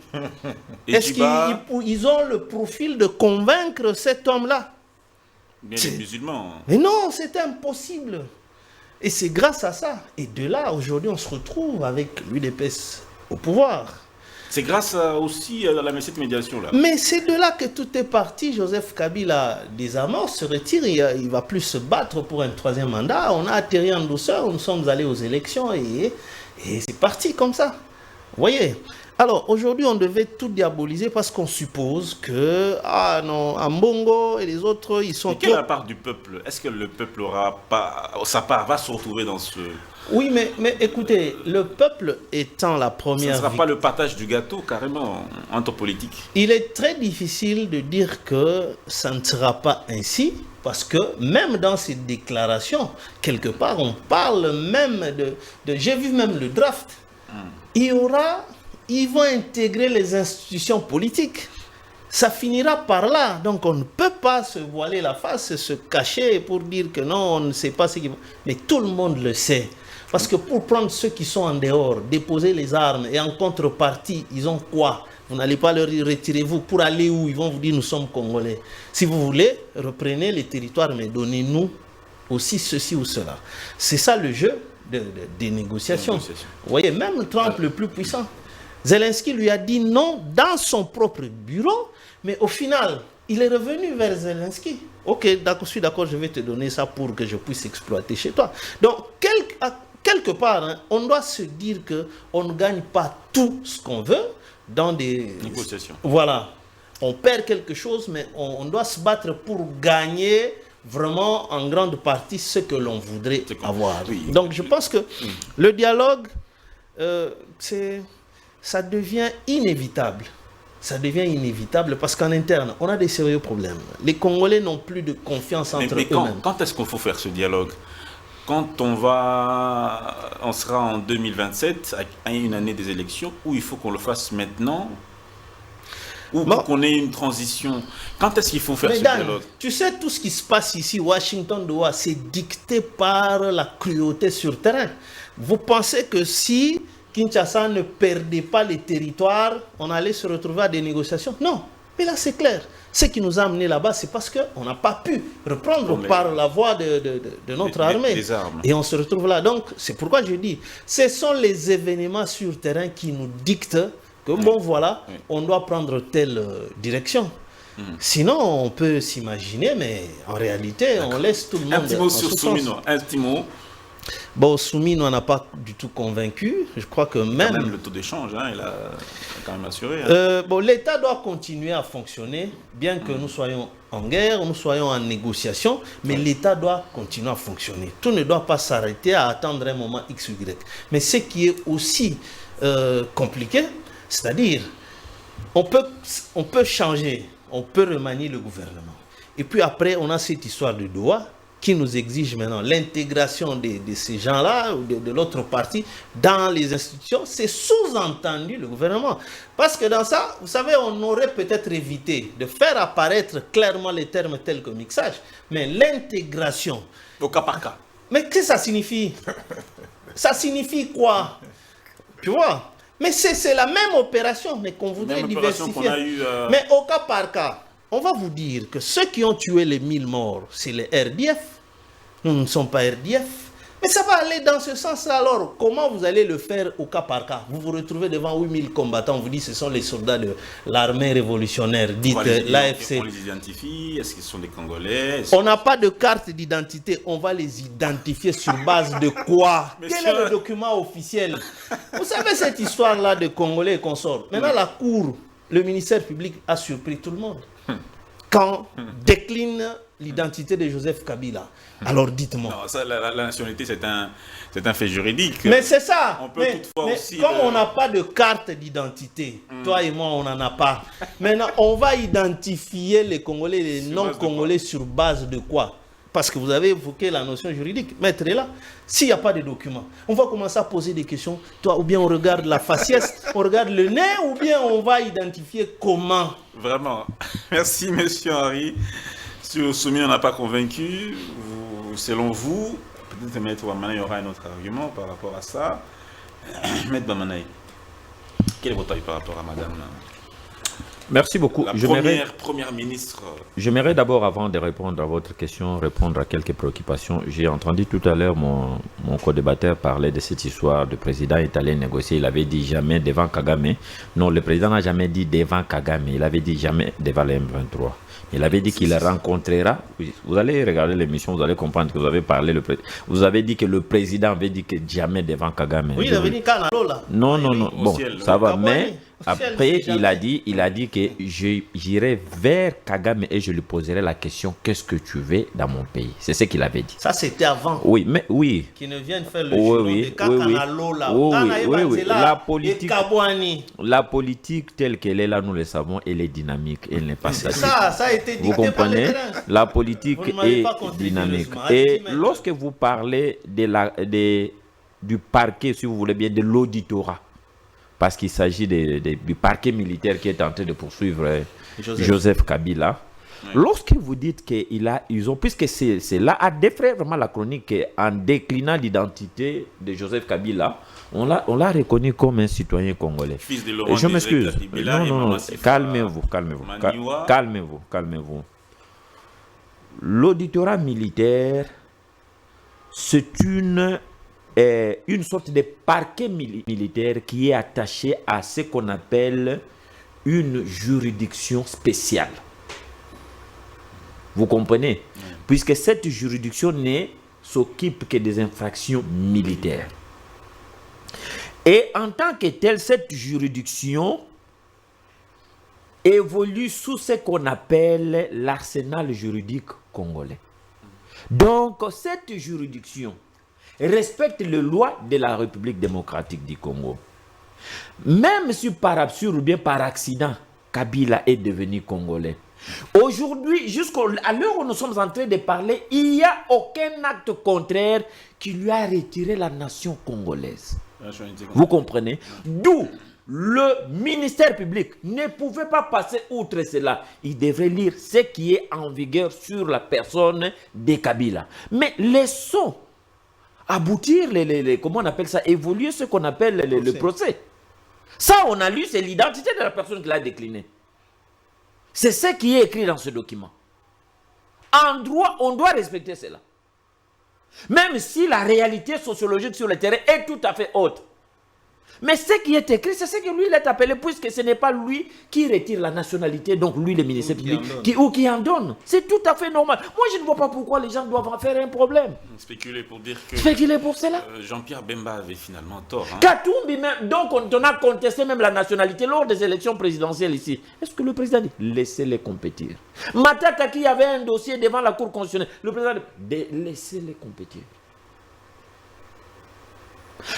Est-ce qu'ils ont le profil de convaincre cet homme-là? Bien les musulmans. Mais non, c'était impossible. Et c'est grâce à ça. Et de là, aujourd'hui, on se retrouve avec l'UDPS au pouvoir. C'est grâce aussi à cette médiation-là. Mais c'est de là que tout est parti. Joseph Kabila désamorce, se retire, il ne va plus se battre pour un troisième mandat. On a atterri en douceur, nous sommes allés aux élections et c'est parti comme ça. Vous voyez? Alors aujourd'hui, on devait tout diaboliser parce qu'on suppose que, ah non, Ambongo et les autres, ils sont... Mais quelle est la part du peuple? Est-ce que le peuple aura pas... sa part va se retrouver dans ce... Oui, mais écoutez, le peuple étant la première... Ce ne sera pas le partage du gâteau, carrément, entre politiques. Il est très difficile de dire que ça ne sera pas ainsi, parce que même dans ces déclarations, quelque part, on parle même de j'ai vu même le draft. Ils vont intégrer les institutions politiques. Ça finira par là. Donc on ne peut pas se voiler la face, se cacher pour dire que non, on ne sait pas ce qu'ils vont... Mais tout le monde le sait. Parce que pour prendre ceux qui sont en dehors, déposer les armes et en contrepartie, ils ont quoi? Vous n'allez pas leur dire retirez-vous pour aller où? Ils vont vous dire nous sommes Congolais. Si vous voulez, reprenez les territoires, mais donnez-nous aussi ceci ou cela. C'est ça le jeu des négociations. Vous voyez, même Trump le plus puissant, Zelensky lui a dit non dans son propre bureau, mais au final, il est revenu vers Zelensky. Ok, d'accord, je suis d'accord, je vais te donner ça pour que je puisse exploiter chez toi. Donc, quelque part, hein, on doit se dire qu'on ne gagne pas tout ce qu'on veut dans des négociations. Voilà. On perd quelque chose, mais on doit se battre pour gagner vraiment en grande partie ce que l'on voudrait avoir. Oui. Donc, je pense que le dialogue, ça devient inévitable. Ça devient inévitable parce qu'en interne, on a des sérieux problèmes. Les Congolais n'ont plus de confiance entre eux-mêmes. Quand est-ce qu'il faut faire ce dialogue? Quand on sera en 2027, à une année des élections, ou il faut qu'on le fasse maintenant, ou qu'on ait une transition? Quand est-ce qu'il faut faire ce dialogue? Tu sais, tout ce qui se passe ici, Washington, Doha, c'est dicté par la cruauté sur terrain. Vous pensez que si Kinshasa ne perdait pas les territoires, on allait se retrouver à des négociations? Non, mais là c'est clair. Ce qui nous a amené là-bas, c'est parce qu'on n'a pas pu reprendre par la voie de notre armée. Les armes. Et on se retrouve là. Donc, c'est pourquoi je dis, ce sont les événements sur terrain qui nous dictent que, bon, voilà, on doit prendre telle direction. Sinon, on peut s'imaginer, mais en réalité, on laisse tout le monde... Un petit mot sur Soumino, un petit mot. Bon, Soumino n'a pas du tout convaincu. Je crois que même le taux d'échange, hein, il a quand même assuré. Bon, l'État doit continuer à fonctionner, bien que nous soyons en guerre, nous soyons en négociation, mais l'État doit continuer à fonctionner. Tout ne doit pas s'arrêter à attendre un moment X ou Y. Mais ce qui est aussi compliqué, c'est-à-dire, on peut changer, on peut remanier le gouvernement. Et puis après, on a cette histoire de Doha, qui nous exige maintenant l'intégration de ces gens-là, ou de l'autre partie, dans les institutions. C'est sous-entendu le gouvernement. Parce que dans ça, vous savez, on aurait peut-être évité de faire apparaître clairement les termes tels que mixage, mais l'intégration... Au cas par cas. Mais qu'est-ce que ça signifie? Ça signifie quoi? Tu vois? Mais c'est la même opération, mais qu'on voudrait diversifier. Mais au cas par cas, on va vous dire que ceux qui ont tué les 1000 morts, c'est les RDF. Nous ne sommes pas RDF. Mais ça va aller dans ce sens-là. Alors, comment vous allez le faire au cas par cas? Vous vous retrouvez devant 8000 combattants, on vous dit que ce sont les soldats de l'armée révolutionnaire, dites l'AFC. On les identifie, est-ce qu'ils sont des Congolais? On n'a pas de carte d'identité, on va les identifier sur base de quoi? Quel est le document officiel? Vous savez cette histoire-là de Congolais et consorts. Maintenant, la Cour, le ministère public a surpris tout le monde. Quand décline l'identité de Joseph Kabila. Alors dites-moi. Non, ça, la nationalité, c'est un fait juridique. Mais c'est ça. On peut toutefois aussi comme on n'a pas de carte d'identité, toi et moi, on n'en a pas. Maintenant, on va identifier les Congolais et les non-Congolais sur base de quoi? Parce que vous avez évoqué la notion juridique. Maître est là. S'il n'y a pas de documents, on va commencer à poser des questions. Toi, ou bien on regarde la faciès, on regarde le nez, ou bien on va identifier comment? Vraiment. Merci, monsieur Henri. Sur Soumi, on n'a pas convaincu. Selon vous, peut-être Maître Bamanaï aura un autre argument par rapport à ça. Maître Bamanaï, quel est votre avis par rapport à madame? Merci beaucoup. La première ministre. J'aimerais d'abord, avant de répondre à votre question, répondre à quelques préoccupations. J'ai entendu tout à l'heure mon co-débatteur parler de cette histoire. Le président est allé négocier. Il avait dit jamais devant Kagame. Non, le président n'a jamais dit devant Kagame. Il avait dit jamais devant le M23. Il avait dit qu'il rencontrera. Vous allez regarder l'émission, vous allez comprendre que vous avez parlé. Vous avez dit que le président avait dit que jamais devant Kagame. Oui, il avait dit Kanalo là. Non. Bon, ça va, mais. Après, il a dit que j'irai vers Kagame et je lui poserai la question, qu'est-ce que tu veux dans mon pays? C'est ce qu'il avait dit. Ça, c'était avant. Oui, mais oui. Qui ne viennent faire le de Kakanalo là. Oui. La politique telle qu'elle est là, nous le savons, elle est dynamique. Elle n'est pas statique. Ça a été dicté. Vous comprenez? Par le terrain. La politique est dynamique. Et lorsque vous parlez du parquet, si vous voulez bien, de l'auditorat, parce qu'il s'agit du parquet militaire qui est en train de poursuivre Joseph Kabila. Oui. Lorsque vous dites qu'ils ont, puisque c'est là, à défrayer vraiment la chronique, en déclinant l'identité de Joseph Kabila, on l'a reconnu comme un citoyen congolais. Fils de Laurent. Je m'excuse. Non, calmez-vous. L'auditorat militaire, c'est une sorte de parquet militaire qui est attaché à ce qu'on appelle une juridiction spéciale. Vous comprenez? Puisque cette juridiction ne s'occupe que des infractions militaires. Et en tant que telle, cette juridiction évolue sous ce qu'on appelle l'arsenal juridique congolais. Donc, cette juridiction respecte les lois de la République démocratique du Congo. Même si par absurde ou bien par accident, Kabila est devenu congolais. Aujourd'hui, jusqu'à l'heure où nous sommes en train de parler, il n'y a aucun acte contraire qui lui a retiré la nation congolaise. Vous comprenez? D'où le ministère public ne pouvait pas passer outre cela. Il devrait lire ce qui est en vigueur sur la personne de Kabila. Mais laissons aboutir, comment on appelle ça, évoluer ce qu'on appelle le procès. Ça, on a lu, c'est l'identité de la personne qui l'a décliné. C'est ce qui est écrit dans ce document. En droit, on doit respecter cela. Même si la réalité sociologique sur le terrain est tout à fait autre. Mais ce qui est écrit, c'est ce que lui il est appelé, puisque ce n'est pas lui qui retire la nationalité, donc lui le ministère public, qui en donne. C'est tout à fait normal. Moi je ne vois pas pourquoi les gens doivent en faire un problème. Spéculer pour dire que... Spéculer pour cela. Jean-Pierre Bemba avait finalement tort. Katumbi même, donc on a contesté même la nationalité lors des élections présidentielles ici. Est-ce que le président dit, laissez-les compétir? Matata qui avait un dossier devant la Cour constitutionnelle, le président dit, laissez-les compétir.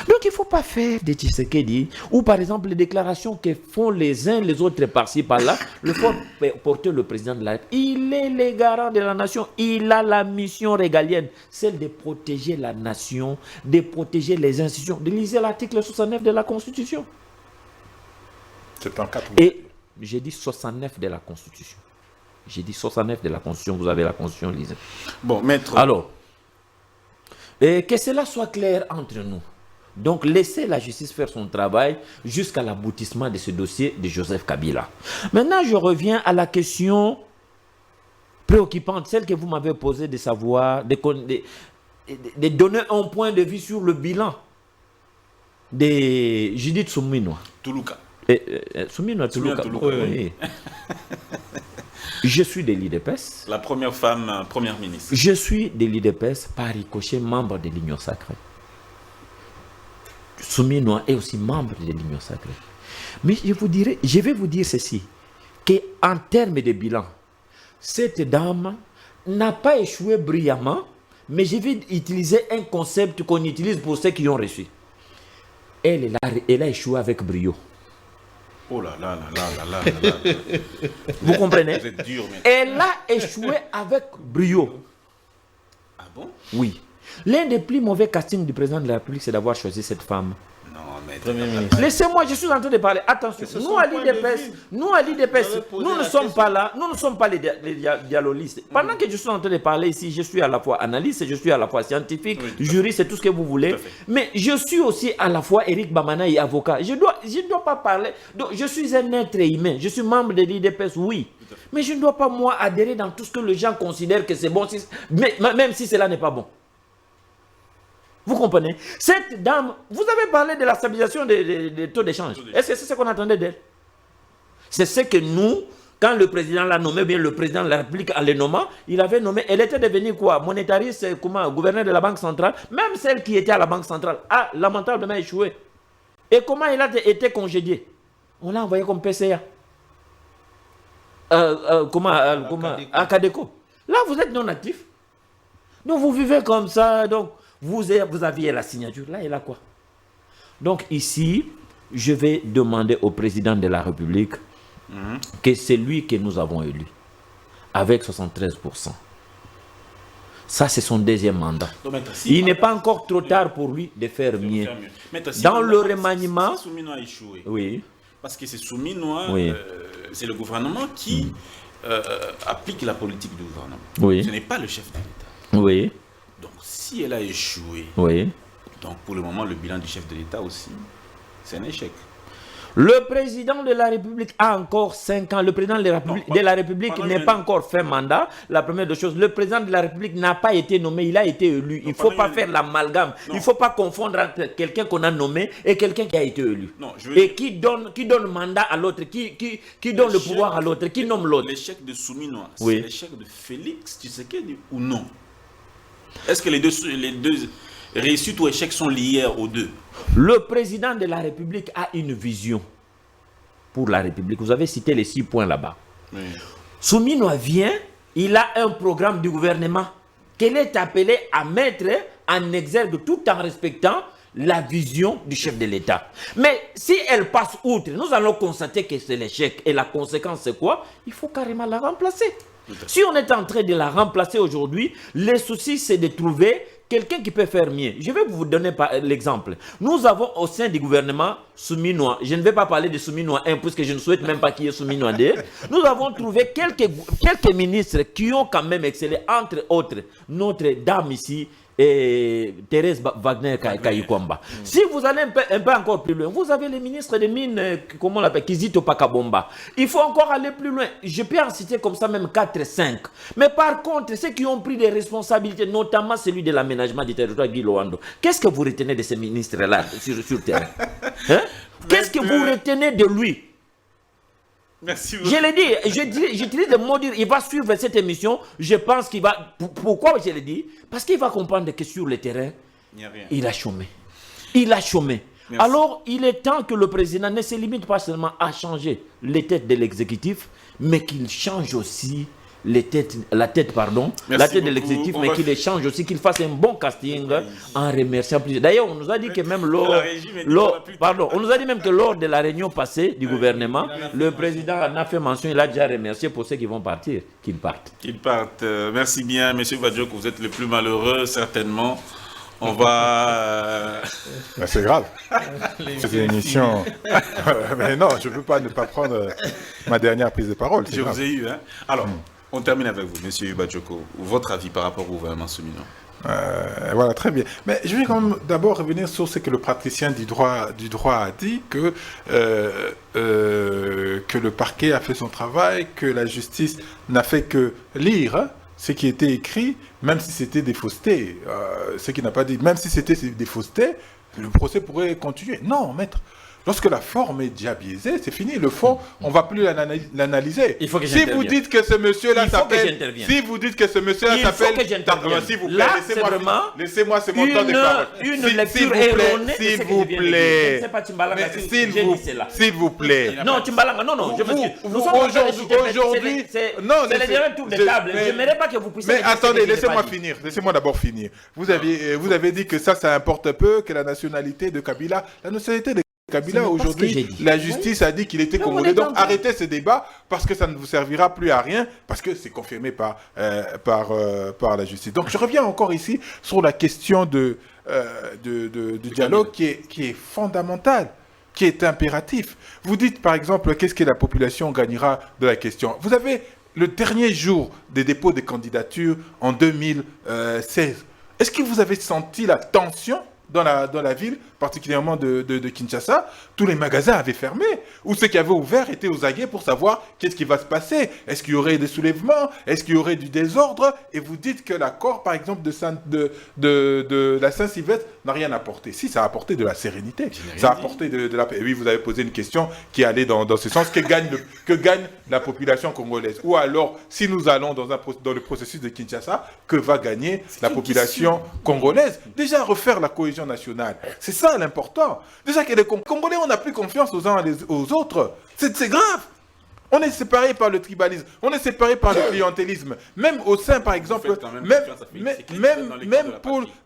Donc il ne faut pas faire des Tshisekedi ou par exemple les déclarations que font les uns les autres par-ci par-là. Le faut porter le président de la République. Il est le garant de la nation. Il a la mission régalienne, celle de protéger la nation, de protéger les institutions. De lire l'article 69 de la Constitution. C'est un 4. Et j'ai dit 69 de la Constitution. J'ai dit 69 de la Constitution. Vous avez la Constitution, lisez. Bon, maître. Alors, que cela soit clair entre nous. Donc, laissez la justice faire son travail jusqu'à l'aboutissement de ce dossier de Joseph Kabila. Maintenant, je reviens à la question préoccupante, celle que vous m'avez posée de savoir, de donner un point de vue sur le bilan de Judith Suminwa. Toulouka. Suminwa Toulouka. Oui. Je suis de l'IDPS. La première femme première ministre. Je suis de l'IDPS par ricochet, membre de l'Union Sacrée. Suminwa est aussi membre de l'Union Sacrée. Mais je vais vous dire ceci, qu'en termes de bilan, cette dame n'a pas échoué brillamment, mais je vais utiliser un concept qu'on utilise pour ceux qui ont reçu. Elle a échoué avec brio. Oh là là là là là là là. Vous comprenez? Vous êtes dur, mais... Elle a échoué avec brio. Ah bon? Oui. L'un des plus mauvais castings du président de la République, c'est d'avoir choisi cette femme. Non, mais... Premier ministre. Laissez-moi, je suis en train de parler. Attention, nous à l'IDPS, nous ne sommes pas là, nous ne sommes pas les dialoguistes. Pendant que je suis en train de parler ici, je suis à la fois analyste, je suis à la fois scientifique, juriste, c'est tout ce que vous voulez. Mais je suis aussi à la fois Eric Bamana et avocat. Je ne dois pas parler. Donc, je suis un être humain, je suis membre de l'IDPS, oui. Mais je ne dois pas, moi, adhérer dans tout ce que les gens considèrent que c'est bon, même si cela n'est pas bon. Vous comprenez? Cette dame, vous avez parlé de la stabilisation des taux d'échange. Est-ce que c'est ce qu'on attendait d'elle? C'est ce que nous, quand le président l'a nommé, bien le président de la République en le nommant, il avait nommé, elle était devenue quoi? Monétariste, gouverneur de la Banque centrale. Même celle qui était à la Banque centrale a lamentablement échoué. Et comment elle a été congédiée? On l'a envoyé comme PCA. À Cadeco. Là, vous êtes non actif. Donc, vous vivez comme ça, donc... Vous aviez la signature, là, elle a quoi? Donc ici, je vais demander au président de la République que c'est lui que nous avons élu, avec 73%. Ça, c'est son deuxième mandat. Donc, il n'est pas encore trop tard pour lui de faire mieux. Dans le remaniement... Si Suminwa a échoué, oui. Parce que c'est Suminwa, c'est le gouvernement qui applique la politique du gouvernement. Oui. Ce n'est pas le chef de l'État. Oui. Donc, si elle a échoué, donc pour le moment, le bilan du chef de l'État aussi, c'est un échec. Le président de la République a encore 5 ans. Le président de la République n'est pas encore fait mandat. La première des choses, le président de la République n'a pas été nommé, il a été élu. Il ne faut pas faire l'amalgame. Il ne faut pas confondre entre quelqu'un qu'on a nommé et quelqu'un qui a été élu. Et qui donne mandat à l'autre, qui donne le pouvoir à l'autre, qui nomme l'autre. L'échec de Suminwa, c'est l'échec de Félix Tshisekedi ou non? Est-ce que les deux réussites ou échecs sont liés aux deux? Le président de la République a une vision pour la République. Vous avez cité les 6 points là-bas. Suminwa vient, il a un programme du gouvernement qu'elle est appelée à mettre en exergue tout en respectant la vision du chef de l'État. Mais si elle passe outre, nous allons constater que c'est l'échec. Et la conséquence, c'est quoi? Il faut carrément la remplacer. Si on est en train de la remplacer aujourd'hui, le souci c'est de trouver quelqu'un qui peut faire mieux. Je vais vous donner l'exemple. Nous avons au sein du gouvernement Suminwa, je ne vais pas parler de Suminwa 1 puisque je ne souhaite même pas qu'il y ait Suminwa 2. Nous avons trouvé quelques ministres qui ont quand même excellé, entre autres notre dame ici, et Thérèse Wagner Kayikwamba. Si vous allez un peu encore plus loin, vous avez les ministres des Mines, comment on l'appelle, Kizito Pakabomba. Il faut encore aller plus loin. Je peux en citer comme ça même 4, 5. Mais par contre, ceux qui ont pris des responsabilités, notamment celui de l'aménagement du territoire, Guy Loando, qu'est-ce que vous retenez de ces ministres-là sur le terrain? Qu'est-ce que vous retenez de lui? Merci beaucoup. Je l'ai dit, j'utilise le mot dire, il va suivre cette émission, je pense qu'il va... Pourquoi je l'ai dit? Parce qu'il va comprendre que sur le terrain, il a chômé. Il a chômé. Merci. Alors, il est temps que le président ne se limite pas seulement à changer les têtes de l'exécutif, mais qu'il change aussi la tête de l'exécutif, mais qu'il échange aussi, qu'il fasse un bon casting en remerciant plusieurs. D'ailleurs, on nous a dit que même on nous a dit même que lors de la réunion passée du gouvernement, le président en a fait mention, il a déjà remercié pour ceux qui vont partir, qu'ils partent. Qu'ils partent. Merci bien, monsieur Badioko, vous êtes le plus malheureux, certainement. On va... C'est grave. C'est une émission... Mais non, je ne peux pas ne pas prendre ma dernière prise de parole. Je vous ai eu. Hein. Alors, on termine avec vous, monsieur Badioko. Votre avis par rapport au gouvernement Suminwa? Voilà, très bien. Mais je vais quand même d'abord revenir sur ce que le praticien du droit a dit, que le parquet a fait son travail, que la justice n'a fait que lire ce qui était écrit, même si c'était des faussetés, ce qu'il n'a pas dit, même si c'était des faussetés, le procès pourrait continuer. Non, maître. Lorsque la forme est déjà biaisée, c'est fini. Le fond, on ne va plus l'analyser. Il faut que si vous dites que ce monsieur-là s'appelle... Si vous dites que ce monsieur-là s'appelle... S'il vous plaît, laissez-moi ce montant de parole. Une lecture erronée. S'il vous plaît. S'il vous plaît. Non, Timbalanga, non, je me suis... Aujourd'hui... C'est le dernier tour de table. Je n'aimerais pas que vous puissiez... Mais attendez, laissez-moi finir. Laissez-moi d'abord finir. Vous avez dit que ça importe peu, que la nationalité de Kabila... La nationalité de Kabila, aujourd'hui, la justice a dit qu'il était congolais. Donc arrêtez ce débat parce que ça ne vous servira plus à rien, parce que c'est confirmé par la justice. Donc je reviens encore ici sur la question du dialogue qui est fondamental, qui est impératif. Vous dites par exemple, qu'est-ce que la population gagnera de la question? Vous avez le dernier jour des dépôts de candidatures en 2016. Est-ce que vous avez senti la tension dans la ville, particulièrement de Kinshasa? Tous les magasins avaient fermé, ou ceux qui avaient ouvert étaient aux aguets pour savoir qu'est-ce qui va se passer. Est-ce qu'il y aurait des soulèvements? Est-ce qu'il y aurait du désordre? Et vous dites que l'accord, par exemple, de la Saint-Sylvestre n'a rien apporté. Si, ça a apporté de la sérénité, ça a apporté de la paix. Et oui, vous avez posé une question qui allait dans ce sens. Que gagne la population congolaise? Ou alors, si nous allons dans le processus de Kinshasa, que va gagner la population congolaise? Déjà, refaire la cohésion nationale. C'est ça l'important. Déjà que les Congolais, on n'a plus confiance aux uns aux autres. C'est grave. On est séparés par le tribalisme, on est séparés par le clientélisme. Même au sein, par exemple,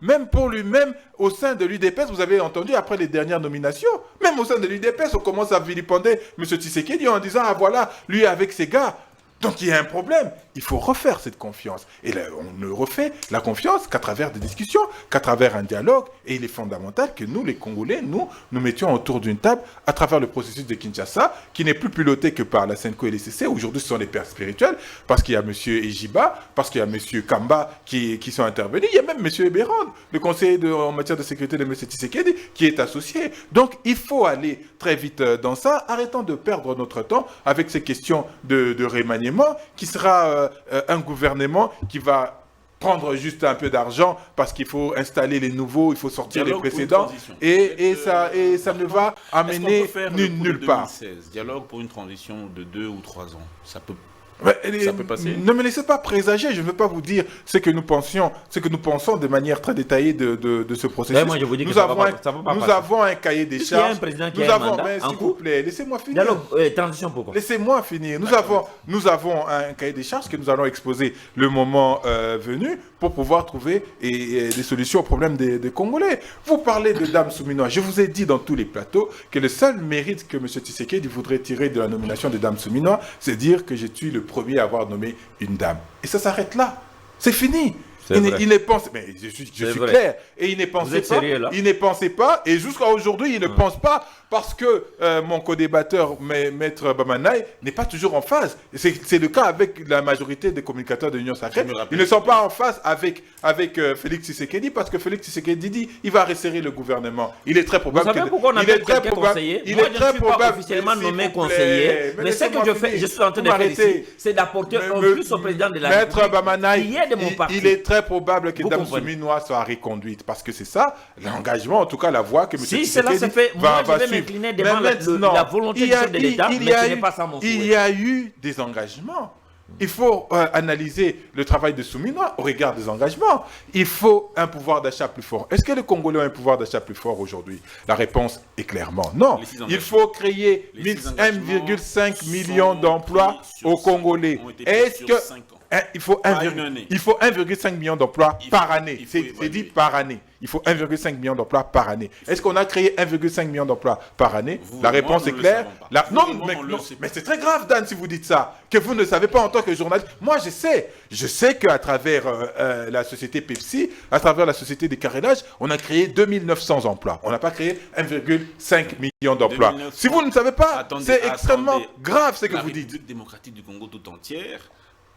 même pour lui-même, au sein de l'UDPS, vous avez entendu après les dernières nominations, même au sein de l'UDPS, on commence à vilipender M. Tshisekedi en disant, ah voilà, lui avec ses gars. Donc il y a un problème. Il faut refaire cette confiance. Et là, on ne refait la confiance qu'à travers des discussions, qu'à travers un dialogue. Et il est fondamental que nous, les Congolais, nous mettions autour d'une table à travers le processus de Kinshasa, qui n'est plus piloté que par la CENCO et les CC. Aujourd'hui, ce sont les pères spirituels, parce qu'il y a M. Ejiba, parce qu'il y a M. Kamba qui sont intervenus. Il y a même M. Eberand, le conseiller en matière de sécurité de M. Tshisekedi, qui est associé. Donc il faut aller très vite dans ça. Arrêtons de perdre notre temps avec ces questions de remaniement, qui sera un gouvernement qui va prendre juste un peu d'argent parce qu'il faut installer les nouveaux, il faut sortir les précédents, et ça ne va amener nulle part. Dialogue pour une transition de 2 ou 3 ans, ça peut passer. Ne me laissez pas présager, je ne veux pas vous dire ce que nous pensons de manière très détaillée de ce processus. Moi, je vous dis que nous avons un cahier des charges. Il y a un président qui a un mandat, s'il vous plaît, laissez-moi finir. Dialogue, transition pourquoi? Laissez-moi finir. Nous avons un cahier des charges que nous allons exposer le moment venu pour pouvoir trouver des solutions aux problèmes des Congolais. Vous parlez de Dame Souminois. Je vous ai dit dans tous les plateaux que le seul mérite que M. Tshisekedi voudrait tirer de la nomination de Dame Souminois, c'est dire que je suis le premier à avoir nommé une dame. Et ça s'arrête là. C'est fini. Il ne pense, mais je suis clair, et il ne pensait pas, il ne pensait pas, et jusqu'à aujourd'hui, il ne pense pas, parce que mon co-débatteur, Maître Bamanaï, n'est pas toujours en phase. C'est le cas avec la majorité des communicateurs de l'Union sacrée. Ils ne sont pas en phase avec Félix Tshisekedi, parce que Félix Tshisekedi dit il va resserrer le gouvernement. Il est très probable. Vous savez pourquoi on appelle quelqu'un conseiller? Moi, je ne suis pas officiellement nommé conseiller, mais ce que je suis en train de faire ici, c'est d'apporter un plus au président de la République. Maître Bamanaï, qui est de mon parti. Il est très probable que Dame Souminois soit reconduite, parce que c'est ça l'engagement, en tout cas la voie que M. Si cela se fait, moi je vais m'incliner devant la volonté du chef de l'État, mais ce n'est pas ça mon souhait. Il y a eu des engagements. Il faut analyser le travail de Souminois au regard des engagements. Il faut un pouvoir d'achat plus fort. Est-ce que les Congolais ont un pouvoir d'achat plus fort aujourd'hui? La réponse est clairement non. Il faut créer 1,5 million d'emplois aux Congolais. Est-ce que il faut 1,5 million d'emplois par année. C'est dit par année. Il faut 1,5 million d'emplois par année. Est-ce qu'on a créé 1,5 million d'emplois par année? La réponse est claire. Non, mais c'est très grave, Dan, si vous dites ça, que vous ne savez pas en tant que journaliste. Moi, je sais qu'à travers la société Pepsi, à travers la société des carrélages, on a créé 2900 emplois. On n'a pas créé 1,5 million d'emplois. Si vous ne savez pas, c'est extrêmement grave ce que vous dites. La République démocratique du Congo tout entière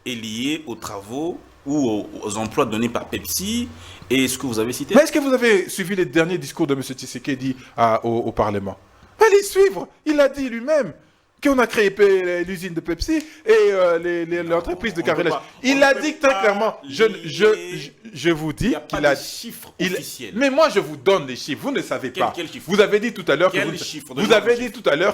est liée aux travaux ou aux emplois donnés par Pepsi et ce que vous avez cité. Mais est-ce que vous avez suivi les derniers discours de M. Tshisekedi au Parlement? Allez suivre, il l'a dit lui-même. qu'on a créé l'usine de Pepsi et l'entreprise de carrelage. Il a dit très clairement, je vous dis qu'il a... chiffres officiels. Mais moi, je vous donne les chiffres. Vous ne savez pas. Vous avez dit tout à l'heure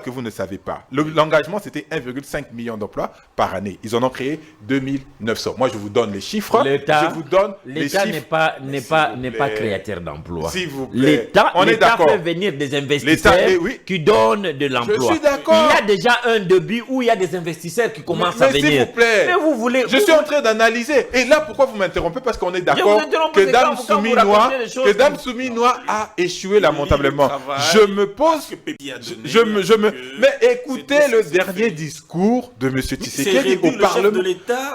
que vous ne savez pas. L'engagement, c'était 1,5 million d'emplois par année. Ils en ont créé 2900. Moi, je vous donne les chiffres. L'État n'est pas créateur d'emplois. S'il vous plaît. L'État fait venir des investisseurs qui donnent de l'emploi. Je suis d'accord. Il y a déjà un début où il y a des investisseurs qui commencent à venir. S'il vous plaît. Mais vous voulez... Je suis en train d'analyser. Et là, pourquoi vous m'interrompez? Parce qu'on est d'accord que Dame Souminois a échoué lamentablement. Je me pose... Mais écoutez le dernier discours de M. Tshisekedi au Parlement.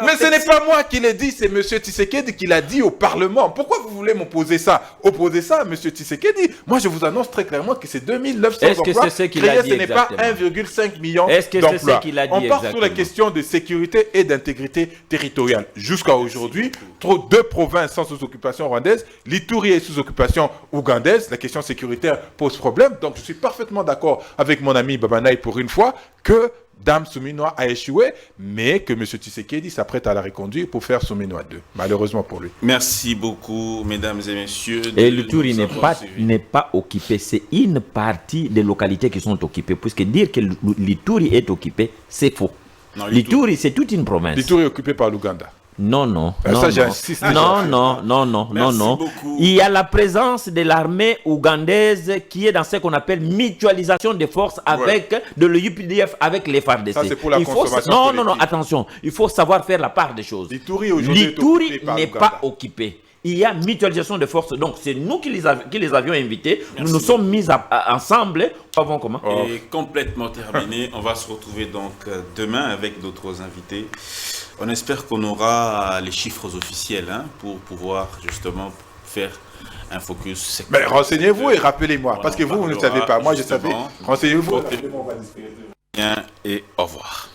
Mais ce n'est pas moi qui l'ai dit, c'est M. Tshisekedi qui l'a dit au Parlement. Pourquoi vous voulez m'opposer ça? Opposer ça à M. Tshisekedi. Moi, je vous annonce très clairement que c'est 2900 emplois créés, ce n'est pas 1,5 million d'emplois. On part sur la question de sécurité et d'intégrité territoriale. Jusqu'à aujourd'hui, deux provinces sans sous-occupation rwandaise, l'Ituri est sous occupation ougandaise. La question sécuritaire pose problème. Donc, je suis parfaitement d'accord avec mon ami Babanaï pour une fois que Dame Souminois a échoué, mais que M. Tshisekedi s'apprête à la reconduire pour faire Souminois 2, malheureusement pour lui. Merci beaucoup, mesdames et messieurs. Et l'Ituri n'est pas occupé, c'est une partie des localités qui sont occupées, puisque dire que l'Ituri est occupé, c'est faux. L'Ituri, c'est toute une province. L'Ituri est occupé par l'Ouganda. Non. J'insiste. Non. Il y a la présence de l'armée ougandaise qui est dans ce qu'on appelle mutualisation des forces avec de l'UPDF avec les FARDC. Ça, c'est pour la consommation Non, attention. Il faut savoir faire la part des choses. L'Ituri n'est pas occupé. Il y a mutualisation de forces. Donc, c'est nous qui les avions invités. Nous nous sommes mis ensemble. Comment Et complètement terminé. On va se retrouver donc demain avec d'autres invités. On espère qu'on aura les chiffres officiels pour pouvoir justement faire un focus. Mais renseignez-vous et rappelez-moi. Parce que vous ne savez pas. Moi, je savais. Renseignez-vous. Bien et au revoir.